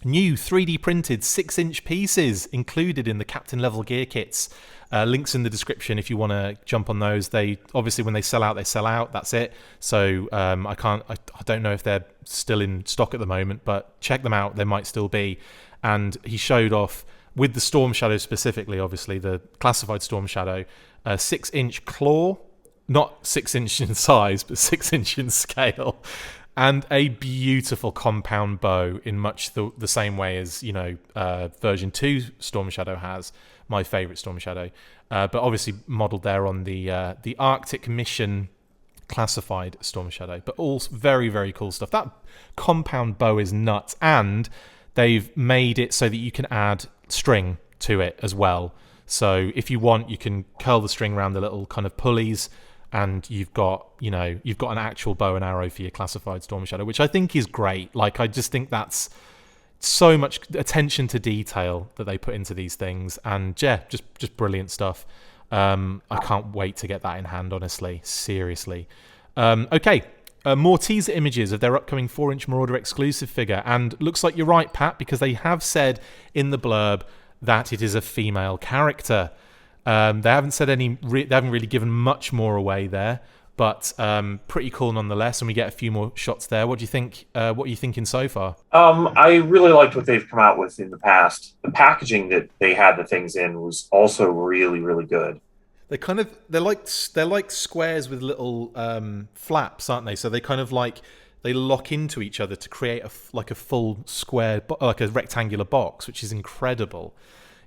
new 3D printed 6-inch pieces included in the Captain level gear kits. Links in the description if you want to jump on those. They obviously, when they sell out, they sell out. That's it. So I don't know if they're still in stock at the moment, but check them out. They might still be. And he showed off with the Storm Shadow specifically, obviously the classified Storm Shadow, a 6-inch claw, not 6-inch in size, but 6-inch in scale. And a beautiful compound bow in much the same way as, you know, version 2 Storm Shadow has, my favourite Storm Shadow. But obviously modelled there on the Arctic Mission classified Storm Shadow. But all very, very cool stuff. That compound bow is nuts. And they've made it so that you can add string to it as well. So if you want, you can curl the string around the little kind of pulleys, and you've got an actual bow and arrow for your classified Storm Shadow, which I think is great. Like, I just think that's so much attention to detail that they put into these things, and yeah, just brilliant stuff. I can't wait to get that in hand, honestly, seriously. Okay, more teaser images of their upcoming 4-inch Marauder exclusive figure, and looks like you're right, Pat, because they have said in the blurb that it is a female character. They haven't said they haven't really given much more away there, but pretty cool nonetheless. And we get a few more shots there. What do you think? What are you thinking so far? I really liked what they've come out with in the past. The packaging that they had the things in was also really, really good. They're like squares with little flaps, aren't they? So they kind of like they lock into each other to create a full square, like a rectangular box, which is incredible.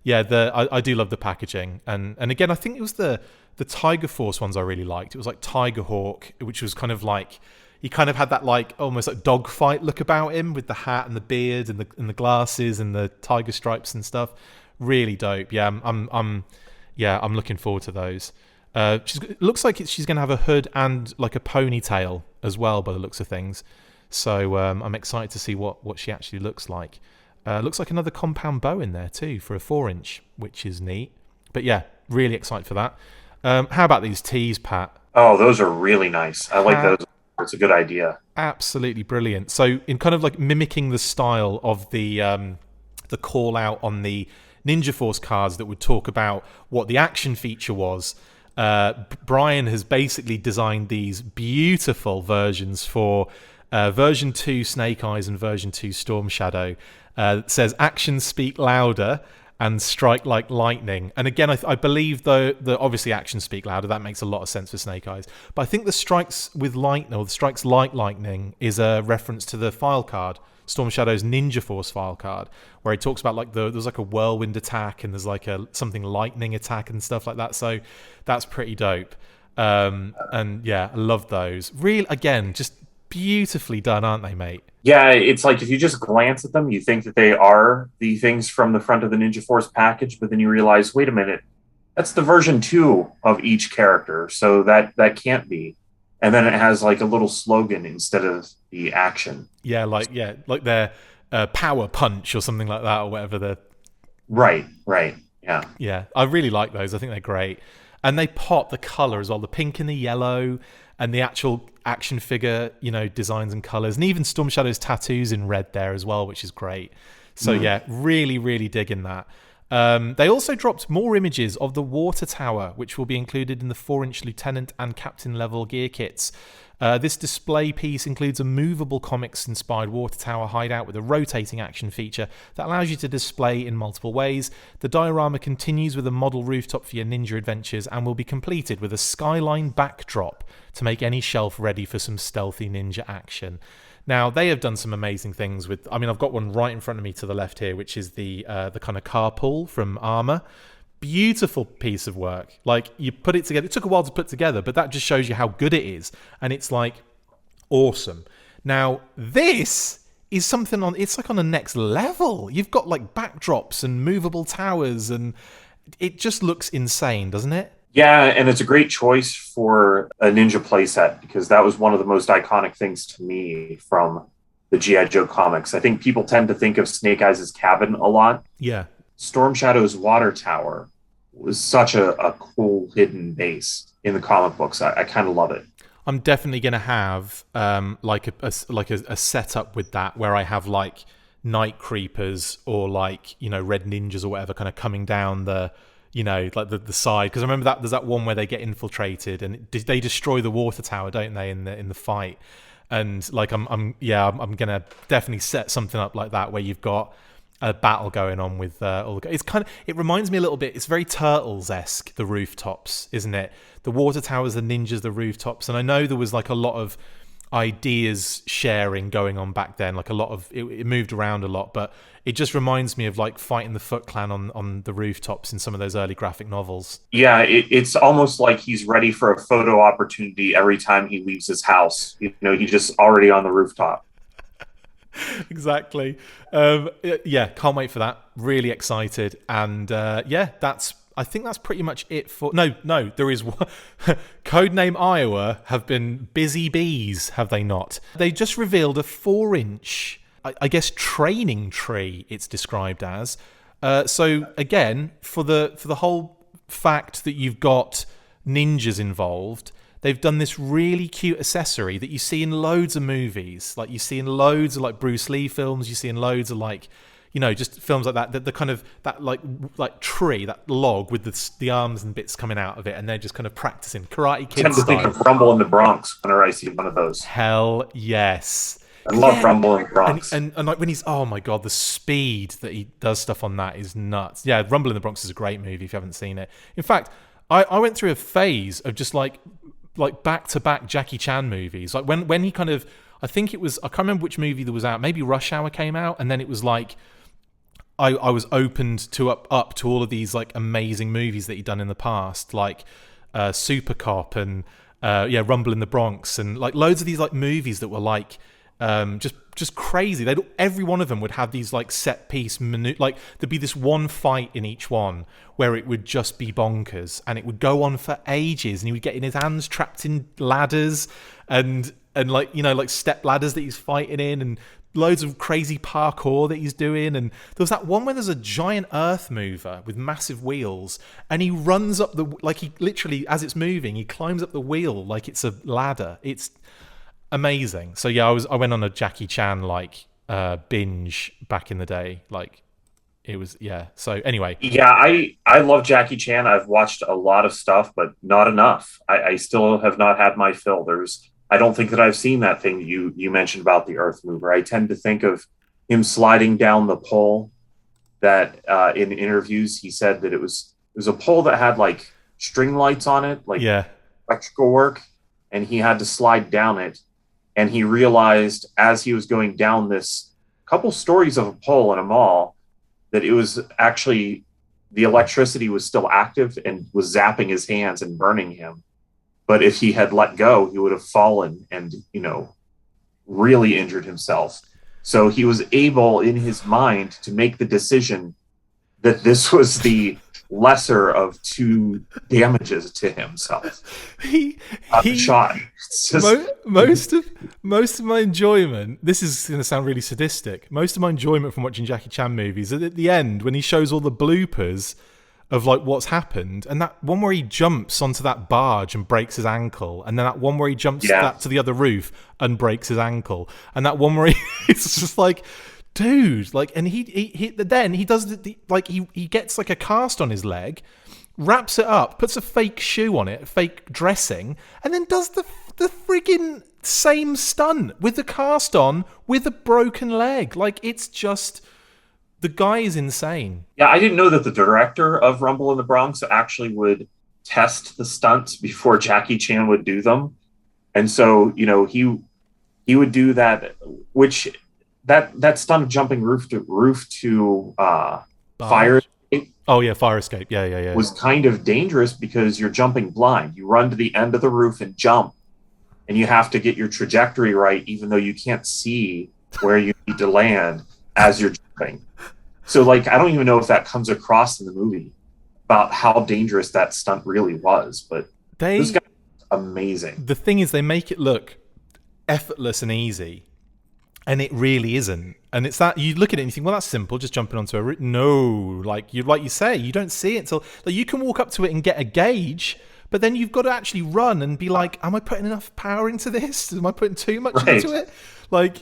Yeah, I do love the packaging, and again, I think it was the Tiger Force ones I really liked. It was like Tiger Hawk, which was kind of like he kind of had that like almost like dogfight look about him with the hat and the beard and the glasses and the tiger stripes and stuff. Really dope. Yeah, I'm looking forward to those. It looks like she's going to have a hood and like a ponytail as well, by the looks of things. So I'm excited to see what she actually looks like. Looks like another compound bow in there too for a 4-inch, which is neat. But yeah, really excited for that. How about these tees, Pat? Oh, those are really nice. I like those. It's a good idea. Absolutely brilliant. So in kind of like mimicking the style of the call out on the Ninja Force cards that would talk about what the action feature was, Brian has basically designed these beautiful versions for version 2 Snake Eyes and version 2 Storm Shadow. It says actions speak louder and strike like lightning. And again, I believe though that obviously actions speak louder. That makes a lot of sense for Snake Eyes. But I think the strikes with lightning, or the strikes like lightning, is a reference to the file card, Storm Shadow's Ninja Force file card, where he talks about like there's like a whirlwind attack and there's like a something lightning attack and stuff like that. So that's pretty dope. And yeah, I love those. Real, again, just beautifully done, aren't they, mate? Yeah, it's like if you just glance at them, you think that they are the things from the front of the Ninja Force package, but then you realize, wait a minute, that's the version 2 of each character, so that can't be. And then it has like a little slogan instead of the action. Yeah, like their power punch or something like that, or whatever the. Right, yeah. Yeah, I really like those. I think they're great, and they pop the color as well, the pink and the yellow. And the actual action figure, designs and colors, and even Storm Shadow's tattoos in red there as well, which is great. So yeah, really, really digging that. They also dropped more images of the water tower, which will be included in the 4-inch lieutenant and captain level gear kits. This display piece includes a movable comics-inspired water tower hideout with a rotating action feature that allows you to display in multiple ways. The diorama continues with a model rooftop for your ninja adventures and will be completed with a skyline backdrop to make any shelf ready for some stealthy ninja action. Now, they have done some amazing things with... I mean, I've got one right in front of me to the left here, which is the kind of carpool from Armor. Beautiful piece of work. Like, you put it together. It took a while to put together, but that just shows you how good it is. And it's, like, awesome. Now, this is something on... It's, like, on the next level. You've got, like, backdrops and movable towers, and it just looks insane, doesn't it? Yeah, and it's a great choice for a ninja playset because that was one of the most iconic things to me from the G.I. Joe comics. I think people tend to think of Snake Eyes' cabin a lot. Yeah. Storm Shadow's water tower was such a cool hidden base in the comic books. I kind of love it. I'm definitely going to have like a setup with that where I have like night creepers or like, red ninjas or whatever kind of coming down the... like the side, because I remember there's that one where they get infiltrated and they destroy the water tower, don't they, in the fight? And like I'm gonna definitely set something up like that where you've got a battle going on with all the. It reminds me a little bit. It's very Turtles-esque, the rooftops, isn't it? The water towers, the ninjas, the rooftops, and I know there was like a lot of ideas sharing going on back then, like a lot of it moved around a lot, but it just reminds me of like fighting the Foot Clan on the rooftops in some of those early graphic novels. Yeah, it's almost like he's ready for a photo opportunity every time he leaves his house. He's just already on the rooftop. Exactly. Yeah, can't wait for that. Really excited. And I think that's pretty much it for... No, there is one. Codename Iowa have been busy bees, have they not? They just revealed a 4-inch, I guess, training tree, it's described as. So, again, for the whole fact that you've got ninjas involved, they've done this really cute accessory that you see in loads of movies. Like, you see in loads of, like, Bruce Lee films, you see in loads of, like... just films like that, the kind of that like tree, that log with the arms and bits coming out of it, and they're just kind of practicing Karate Kid tend to think of Rumble in the Bronx whenever I see one of those. Hell yes. I love Rumble in the Bronx. And like when he's, oh my God, the speed that he does stuff on that is nuts. Yeah, Rumble in the Bronx is a great movie if you haven't seen it. In fact, I went through a phase of just like back-to-back Jackie Chan movies. Like when he kind of, I think it was, I can't remember which movie that was out. Maybe Rush Hour came out, and then it was like, I was opened to up to all of these like amazing movies that he'd done in the past, like Super Cop and Rumble in the Bronx, and like loads of these like movies that were like just crazy. Every one of them would have these like set piece like there'd be this one fight in each one where it would just be bonkers, and it would go on for ages, and he would get in his hands trapped in ladders and like like step ladders that he's fighting in, and loads of crazy parkour that he's doing. And there was that one where there's a giant earth mover with massive wheels, and he runs up he literally, as it's moving, he climbs up the wheel like it's a ladder. It's amazing. So yeah, I went on a Jackie Chan binge back in the day, like It was, yeah. So anyway, Yeah, I love Jackie Chan. I've watched a lot of stuff, but not enough. I still have not had my fill. I don't think that I've seen that thing you mentioned about the Earth Mover. I tend to think of him sliding down the pole that in interviews he said that it was a pole that had like string lights on it, like yeah, electrical work, and he had to slide down it. And he realized as he was going down this couple stories of a pole in a mall that it was actually the electricity was still active and was zapping his hands and burning him. But if he had let go, he would have fallen and, really injured himself. So he was able in his mind to make the decision that this was the lesser of two damages to himself. he shot. Most of my enjoyment. This is going to sound really sadistic. Most of my enjoyment from watching Jackie Chan movies is at the end when he shows all the bloopers of like what's happened, and that one where he jumps onto that barge and breaks his ankle, and then that one where he jumps to the other roof and breaks his ankle, and that one where it's just like, dude, like, and then he does he gets like a cast on his leg, wraps it up, puts a fake shoe on it, fake dressing, and then does the friggin' same stunt with the cast on with a broken leg. Like, it's just, the guy is insane. Yeah, I didn't know that the director of Rumble in the Bronx actually would test the stunts before Jackie Chan would do them. And so, he would do that, which that stunt of jumping roof to fire escape. Oh yeah, fire escape. Yeah. Was kind of dangerous because you're jumping blind. You run to the end of the roof and jump, and you have to get your trajectory right, even though you can't see where you need to land as you're jumping. So, like, I don't even know if that comes across in the movie about how dangerous that stunt really was, but this guy is amazing. The thing is, they make it look effortless and easy, and it really isn't. And it's that you look at it and you think, well, that's simple, just jumping onto a roof. No, like you say, you don't see it until, like, you can walk up to it and get a gauge, but then you've got to actually run and be like, am I putting enough power into this? Am I putting too much into it? Like,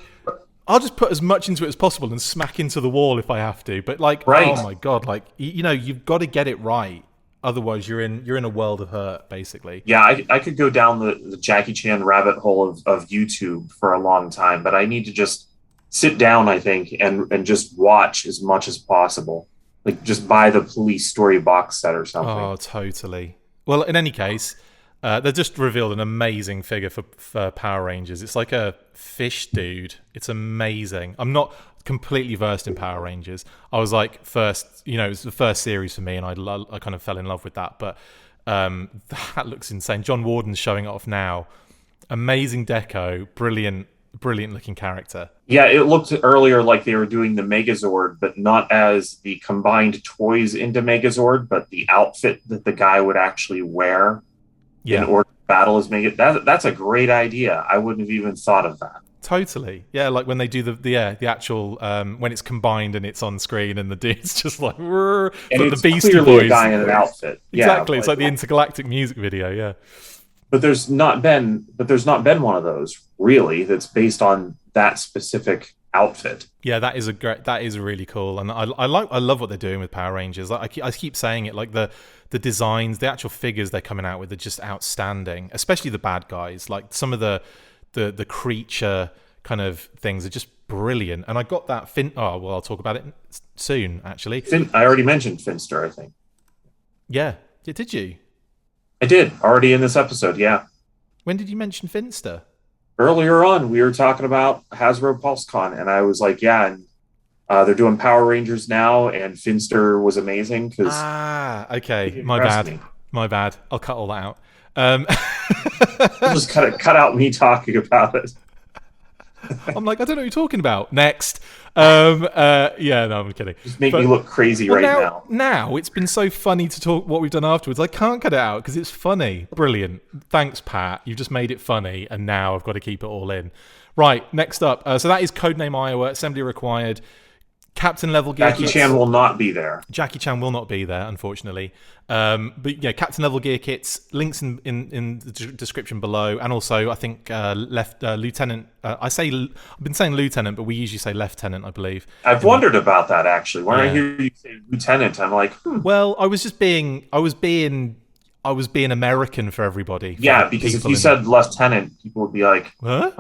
I'll just put as much into it as possible and smack into the wall if I have to. But like, oh my God, like, you've got to get it right. Otherwise, you're in a world of hurt, basically. Yeah, I could go down the Jackie Chan rabbit hole of YouTube for a long time, but I need to just sit down, I think, and just watch as much as possible. Like, just buy the Police Story box set or something. Oh, totally. Well, in any case, they just revealed an amazing figure for Power Rangers. It's like a fish dude. It's amazing. I'm not completely versed in Power Rangers. I was like, it was the first series for me, and I kind of fell in love with that. But that looks insane. John Warden's showing it off now. Amazing deco, brilliant looking character. Yeah, it looked earlier like they were doing the Megazord, but not as the combined toys into Megazord, but the outfit that the guy would actually wear in order to battle as Megazord. That's a great idea. I wouldn't have even thought of that. Totally. Yeah, like when they do the actual when it's combined and it's on screen and the dude's just like, and it's the Beastie clearly Boys. A guy in an outfit. Exactly. It's like the intergalactic music video, yeah. But there's not been one of those really that's based on that specific outfit. Yeah, that is really cool, and I love what they're doing with Power Rangers. Like I keep saying it, like the designs, the actual figures they're coming out with are just outstanding, especially the bad guys. Like some of the creature kind of things are just brilliant. And I got that I'll talk about it soon, actually. I already mentioned Finster, I think. Yeah, did you? I did, already in this episode, yeah. When did you mention Finster? Earlier on, we were talking about Hasbro PulseCon, and I was like, yeah, and they're doing Power Rangers now, and Finster was amazing. Okay, my bad. I'll cut all that out. Just cut out me talking about it. I'm like, I don't know what you're talking about. Next. Yeah, no, I'm kidding. Just make me look crazy now. Now, it's been so funny to talk what we've done afterwards. I can't cut it out because it's funny. Brilliant. Thanks, Pat. You've just made it funny, and now I've got to keep it all in. Right, next up. So that is Codename Iowa. Assembly required. Captain level gear Jackie kits. Chan will not be there. Jackie Chan will not be there, unfortunately. But yeah, captain level gear kits. Links in the description below, and also I think lieutenant. I've been saying lieutenant, but we usually say lieutenant, I believe. I've wondered about that actually. When I hear you say lieutenant, I'm like, Well, I was being American for everybody. Yeah, because if you said lieutenant, people would be like, huh?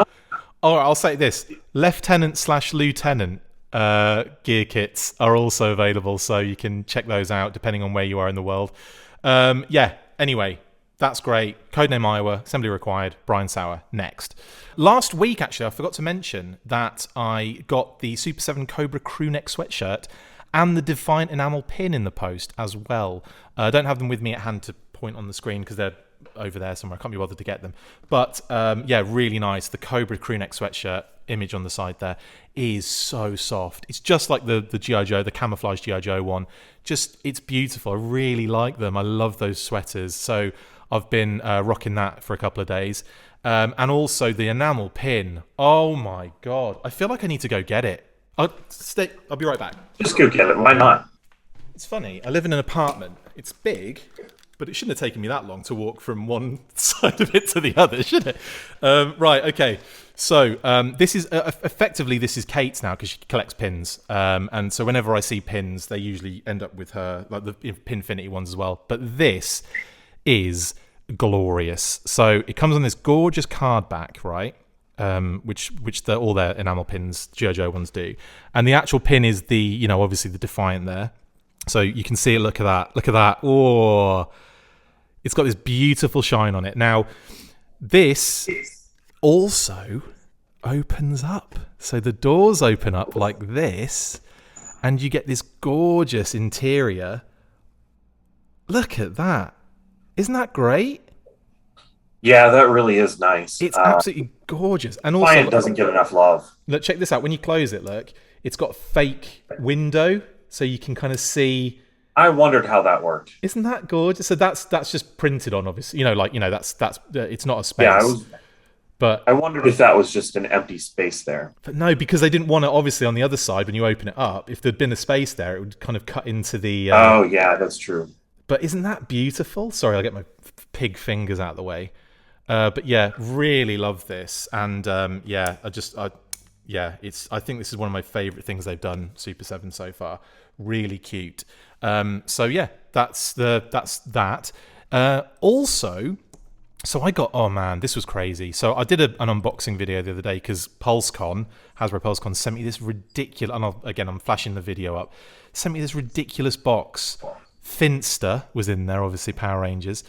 Oh, I'll say this: lieutenant/lieutenant. Gear kits are also available, so you can check those out depending on where you are in the world. Anyway, that's great. Codename Iowa, assembly required, Brian Sauer, next. Last week, actually, I forgot to mention that I got the Super 7 Cobra crewneck sweatshirt and the Defiant enamel pin in the post as well. I don't have them with me at hand to point on the screen because they're over there somewhere. I can't be bothered to get them. But really nice. The Cobra crewneck sweatshirt image on the side there is so soft. It's just like the G.I. Joe, the camouflage G.I. Joe one. Just, it's beautiful. I really like them. I love those sweaters. So I've been rocking that for a couple of days. And also the enamel pin. Oh my God. I feel like I need to go get it. I'll be right back. Just go get it. Why not? It's funny. I live in an apartment. It's big, but it shouldn't have taken me that long to walk from one side of it to the other, should it? Right, okay. So this is effectively this is Kate's now because she collects pins, and so whenever I see pins, they usually end up with her, like the Pinfinity ones as well. But this is glorious. So it comes on this gorgeous card back, right? Which all their enamel pins, G.I. Joe ones do, and the actual pin is the obviously the Defiant there. So you can see it. Look at that. Look at that. Oh, it's got this beautiful shine on it. Now, this also opens up. So the doors open up like this, and you get this gorgeous interior. Look at that. Isn't that great? Yeah, that really is nice. It's absolutely gorgeous. And also, client doesn't get enough love. Look, check this out. When you close it, look, it's got a fake window, so you can kind of see. I wondered how that worked. Isn't that gorgeous? So that's just printed on, obviously. That's it's not a space. Yeah, but I wondered if that was just an empty space there. But no, because they didn't want to. Obviously, on the other side, when you open it up, if there'd been a space there, it would kind of cut into the. Oh yeah, that's true. But isn't that beautiful? Sorry, I'll get my pig fingers out of the way. But yeah, really love this, and I think this is one of my favorite things they've done Super 7 so far. Really cute. So yeah, that's that. Also, so I got, oh man, this was crazy. So I did an unboxing video the other day because Hasbro PulseCon sent me this ridiculous, and I'm flashing the video up, sent me this ridiculous box. Finster was in there, obviously Power Rangers.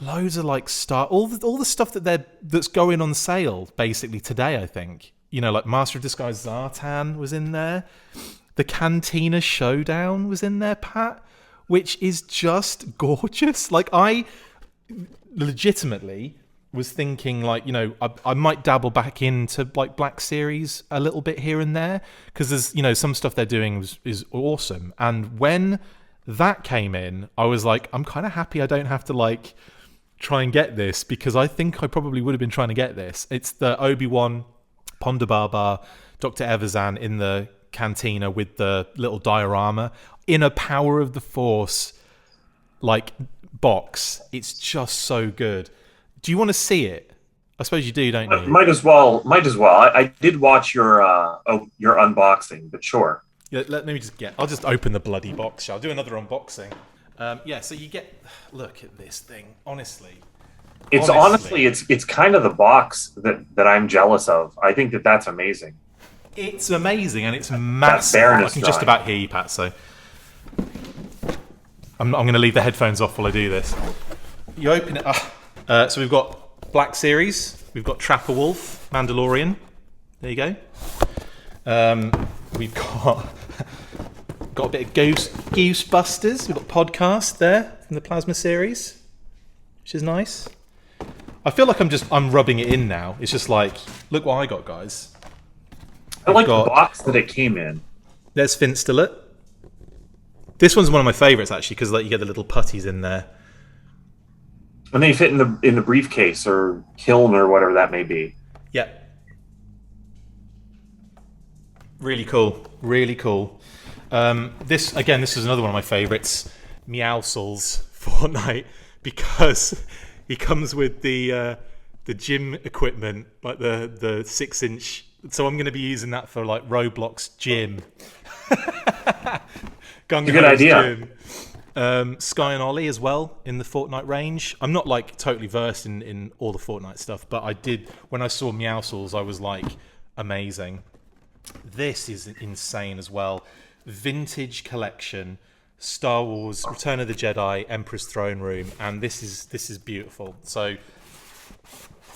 Loads of like all the stuff that's going on sale basically today, I think. Like Master of Disguise Zartan was in there. The Cantina Showdown was in there, Pat, which is just gorgeous. Like I legitimately was thinking like, I might dabble back into like Black Series a little bit here and there because there's, some stuff they're doing is awesome. And when that came in, I was like, I'm kind of happy I don't have to like try and get this because I think I probably would have been trying to get this. It's the Obi-Wan, Ponda Baba, Dr. Evazan in the cantina with the little diorama in a Power of the Force like box. It's just so good. Do you want to see it? I suppose you do, don't you? Might as well. I did watch your unboxing, but sure. Yeah, let me just I'll just open the bloody box. I'll do another unboxing. So you get, look at this thing. Honestly, it's kind of the box that I'm jealous of. I think that's amazing. It's amazing and it's massive. I can just about hear you, Pat. So I'm going to leave the headphones off while I do this. You open it up. So we've got Black Series. We've got Trapper Wolf, Mandalorian. There you go. We've got a bit of Goosebusters. We've got Podcast there from the Plasma series, which is nice. I feel like I'm rubbing it in now. It's just like, look what I got, guys. I like the box that it came in. There's Finsterlet. This one's one of my favorites actually because like you get the little putties in there, and they fit in the briefcase or kiln or whatever that may be. Yeah. Really cool. Really cool. This is another one of my favourites, Meowscles Fortnite, because he comes with the gym equipment, like the 6-inch. So I'm going to be using that for like Roblox gym. Good idea. Gym. Sky and Ollie as well in the Fortnite range. I'm not like totally versed in all the Fortnite stuff, but I did when I saw Meowscles, I was like, amazing. This is insane as well. Vintage collection, Star Wars, Return of the Jedi, Empress throne room, and this is beautiful. So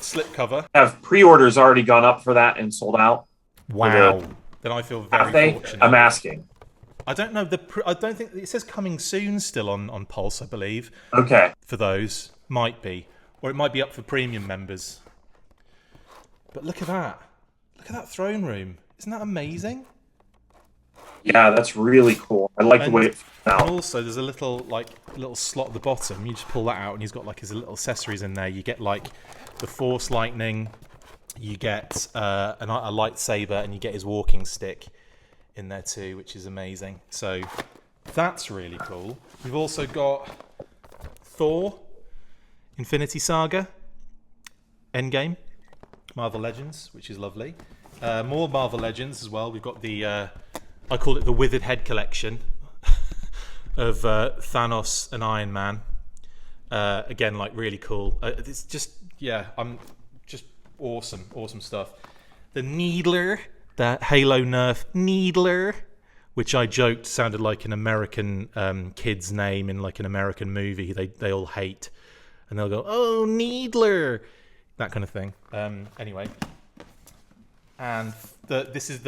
slip cover. Have pre-orders already gone up for that and sold out? Wow. Then I feel very fortunate. I'm asking. I don't know. I don't think it says coming soon still on Pulse, I believe. Okay. For those, might be, or it might be up for premium members. But look at that! Look at that throne room. Isn't that amazing? Yeah, that's really cool. I like the way it fits out. And also, there's a little slot at the bottom. You just pull that out, and he's got like his little accessories in there. You get like the Force lightning. You get a lightsaber, and you get his walking stick in there too, which is amazing. So that's really cool. We've also got Thor, Infinity Saga, Endgame, Marvel Legends, which is lovely. More Marvel Legends as well. We've got the I call it the Withered Head collection of Thanos and Iron Man. Again, like really cool. It's just I'm just awesome stuff. The Needler. That Halo Nerf Needler, which I joked sounded like an American kid's name in like an American movie they all hate. And they'll go, oh, Needler! That kind of thing. Anyway. And this is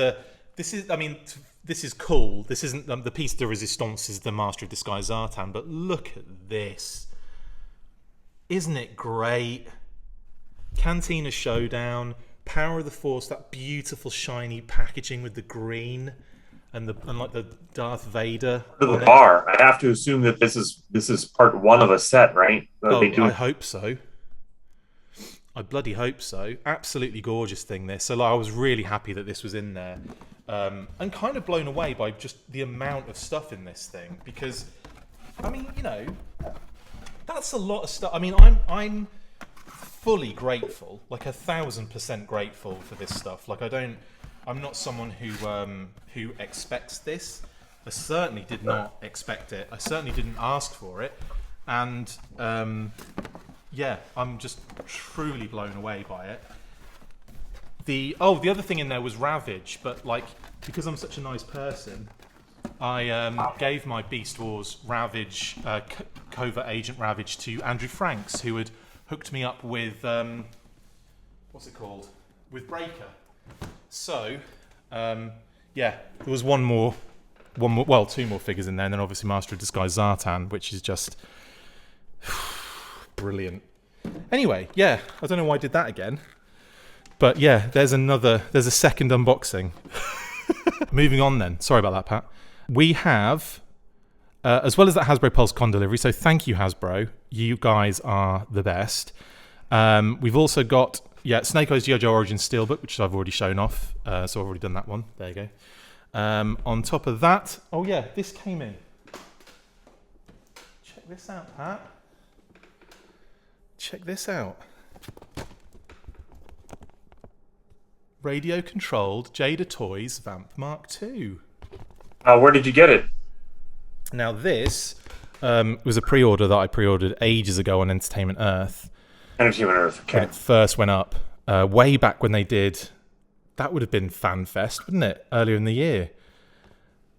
cool. This isn't the piece de resistance is the Master of Disguise Zartan, but look at this. Isn't it great? Cantina Showdown. Power of the Force, that beautiful shiny packaging with the green and like the Darth Vader. The bar. I have to assume that this is part one of a set, right? I hope so. I bloody hope so. Absolutely gorgeous thing, this. So like, I was really happy that this was in there, and kind of blown away by just the amount of stuff in this thing. Because, I mean, that's a lot of stuff. I mean, I'm fully grateful, like 1,000% grateful for this stuff. Like I'm not someone who expects this. I certainly did not expect it. I certainly didn't ask for it, and I'm just truly blown away by it. The other thing in there was Ravage, but like because I'm such a nice person, I gave my Beast Wars Ravage, Covert Agent Ravage to Andrew Franks, who had hooked me up with what's it called? With Breaker. So there was one more, well, two more figures in there, and then obviously Master of Disguise Zartan, which is just brilliant. Anyway, I don't know why I did that again, but there's a second unboxing. Moving on then. Sorry about that, Pat. We have, as well as that Hasbro Pulse Con delivery, so thank you, Hasbro. You guys are the best. We've also got, Snake Eyes G.I. Joe Origin Steelbook, which I've already shown off. So I've already done that one. There you go. On top of that, this came in. Check this out, Pat. Check this out. Radio-controlled Jada Toys Vamp Mark II. Where did you get it? Now this was a pre-order that I pre-ordered ages ago on Entertainment Earth. Entertainment Earth, okay. When it first went up. Way back when they did... That would have been FanFest, wouldn't it? Earlier in the year.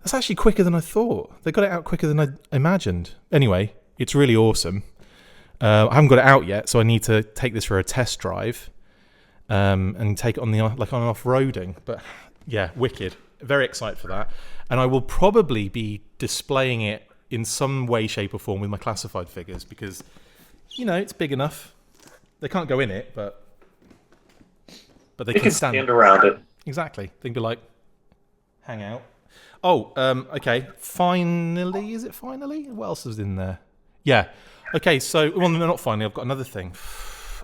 That's actually quicker than I thought. They got it out quicker than I imagined. Anyway, it's really awesome. I haven't got it out yet, so I need to take this for a test drive. And take it on on off-roading. But wicked. Very excited for that. And I will probably be displaying it in some way, shape or form with my classified figures because, it's big enough. They can't go in it, but they can stand around it. Exactly. They can be like, hang out. Oh, okay. Finally, is it finally? What else is in there? Yeah. Okay, so, well, no, not finally. I've got another thing.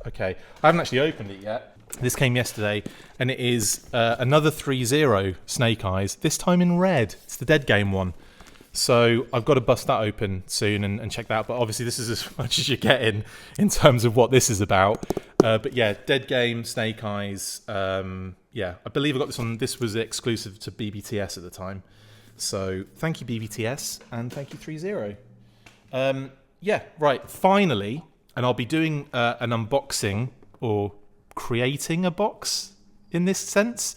Okay, I haven't actually opened it yet. This came yesterday, and it is another 3-0 Snake Eyes, this time in red. It's the Dead Game one. So I've got to bust that open soon and check that out. But obviously this is as much as you're getting in terms of what this is about. But yeah, Dead Game, Snake Eyes. Yeah, I believe I got this one. This was exclusive to BBTS at the time. So thank you, BBTS, and thank you, 3-0. Yeah, right, finally, and I'll be doing an unboxing or creating a box in this sense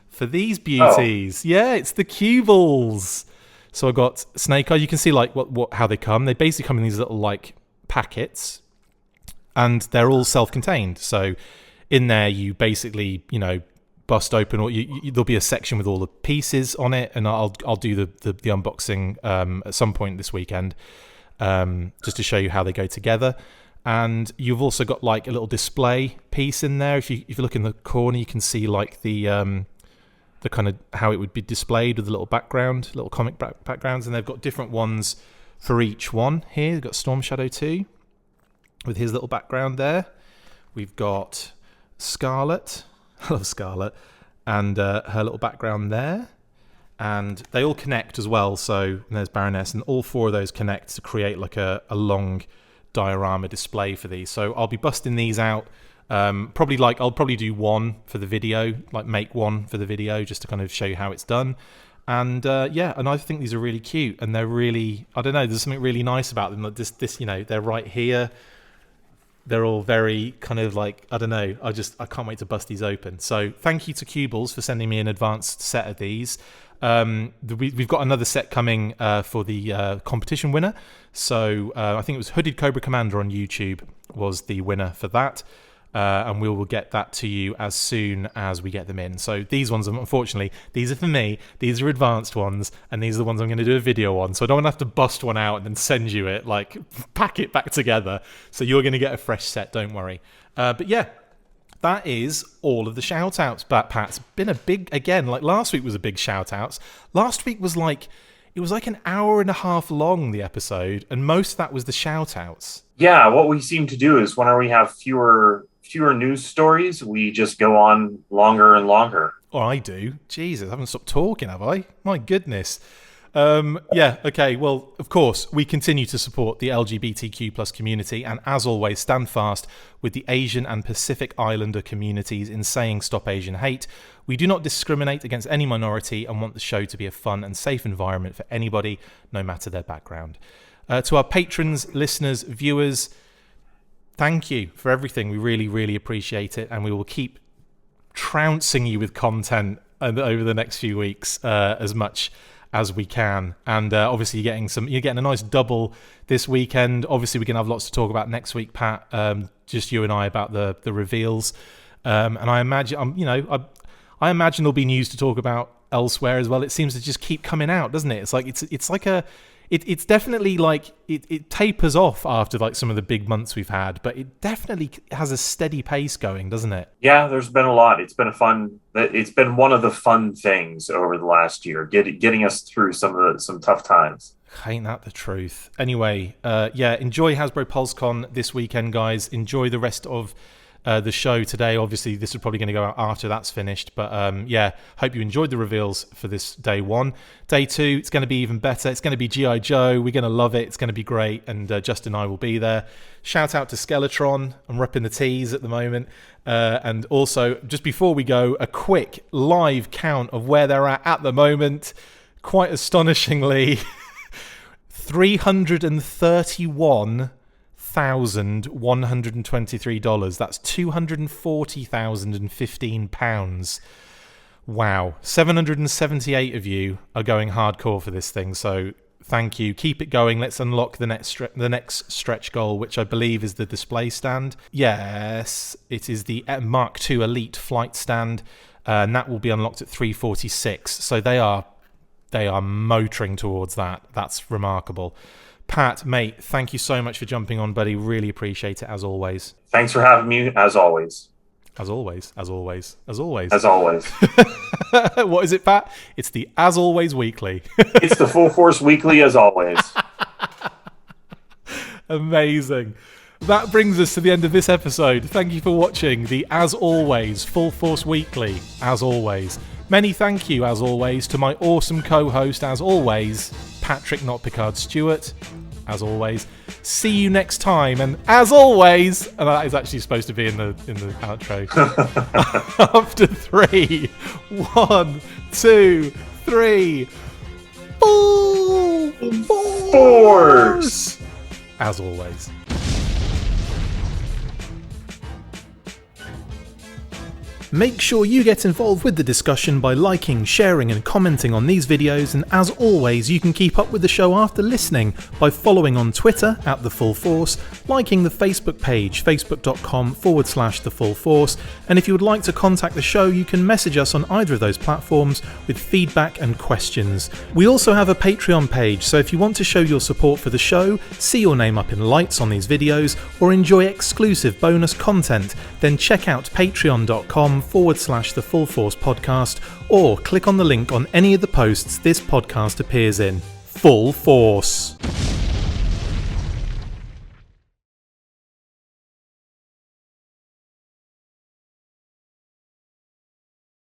for these beauties. Oh. Yeah, it's the Cuballs. So I got Snake Eye. You can see like how they come. They basically come in these little like packets, and they're all self-contained. So in there, you basically bust open, or there'll be a section with all the pieces on it, and I'll do the unboxing at some point this weekend, just to show you how they go together. And you've also got like a little display piece in there. If you look in the corner, you can see like the kind of how it would be displayed with a little background, little comic backgrounds, and they've got different ones for each one. Here, we've got Storm Shadow 2 with his little background there. We've got Scarlet, I love Scarlet, and her little background there. And they all connect as well, so there's Baroness, and all four of those connect to create like a long diorama display for these. So I'll be busting these out. I'll probably do one for the video, like make one for the video just to kind of show you how it's done. And yeah, and I think these are really cute, and they're really, I don't know, there's something really nice about them. Like this, they're right here. They're all very kind of like, I don't know, I can't wait to bust these open. So thank you to Cuballs for sending me an advanced set of these. We've got another set coming for the competition winner. So I think it was Hooded Cobra Commander on YouTube was the winner for that. And we will get that to you as soon as we get them in. So these ones, unfortunately, these are for me. These are advanced ones, and these are the ones I'm going to do a video on. So I don't want to have to bust one out and then send you it, like pack it back together. So you're going to get a fresh set, don't worry. But yeah, that is all of the shout-outs, Pat. It's been a big, again, like last week was a big shout-outs. Last week was like, it was like an hour and a half long, the episode, and most of that was the shout-outs. Yeah, what we seem to do is whenever we have fewer news stories, we just go on longer and longer. Or I do. Jesus, I haven't stopped talking, have I? My goodness. Yeah, okay. Well, of course, we continue to support the LGBTQ plus community, and as always, stand fast with the Asian and Pacific Islander communities in saying Stop Asian Hate. We do not discriminate against any minority and want the show to be a fun and safe environment for anybody, no matter their background. To our patrons, listeners, viewers, thank you for everything. We really, really appreciate it, and we will keep trouncing you with content over the next few weeks as much as we can. And obviously, you're getting a nice double this weekend. Obviously, we're gonna have lots to talk about next week, Pat. Just you and I about the reveals, and I imagine I imagine there'll be news to talk about elsewhere as well. It seems to just keep coming out, doesn't it? It's like it's like it's definitely like it tapers off after like some of the big months we've had, but it definitely has a steady pace going, doesn't it? Yeah, there's been a lot. It's been one of the fun things over the last year, getting us through some tough times. Ain't that the truth? Anyway, yeah, enjoy Hasbro PulseCon this weekend, guys. Enjoy the rest of the show today. Obviously, this is probably going to go out after that's finished, but yeah, hope you enjoyed the reveals for this day one. Day two, it's going to be even better. It's going to be G.I. Joe. We're going to love it. It's going to be great, and Justin and I will be there. Shout out to Skeletron. I'm repping the tees at the moment. And also, just before we go, a quick live count of where they're at the moment. Quite astonishingly, $331,123. That's £240,015. Wow. 778 of you are going hardcore for this thing, so thank you. Keep it going. Let's unlock the next stretch goal, which I believe is the display stand. Yes, it is the Mark II Elite flight stand, and that will be unlocked at 346. So they are motoring towards that. That's remarkable. Pat, mate, thank you so much for jumping on, buddy. Really appreciate it, as always. Thanks for having me, as always. As always, as always, as always. As always. What is it, Pat? It's the As Always Weekly. It's the Full Force Weekly, as always. Amazing. That brings us to the end of this episode. Thank you for watching the, as always, Full Force Weekly, as always. Many thank you, as always, to my awesome co-host, as always, Patrick Notpicard Stewart, as always. See you next time, and as always, and that is actually supposed to be in the outro. After 3, 1, 2, 3, Full Force! As always. Make sure you get involved with the discussion by liking, sharing and commenting on these videos, and as always you can keep up with the show after listening by following on Twitter at The Full Force, liking the Facebook page facebook.com/The Full Force, and if you would like to contact the show you can message us on either of those platforms with feedback and questions. We also have a Patreon page, so if you want to show your support for the show, see your name up in lights on these videos, or enjoy exclusive bonus content, then check out patreon.com/The Full Force Podcast, or click on the link on any of the posts this podcast appears in. Full Force!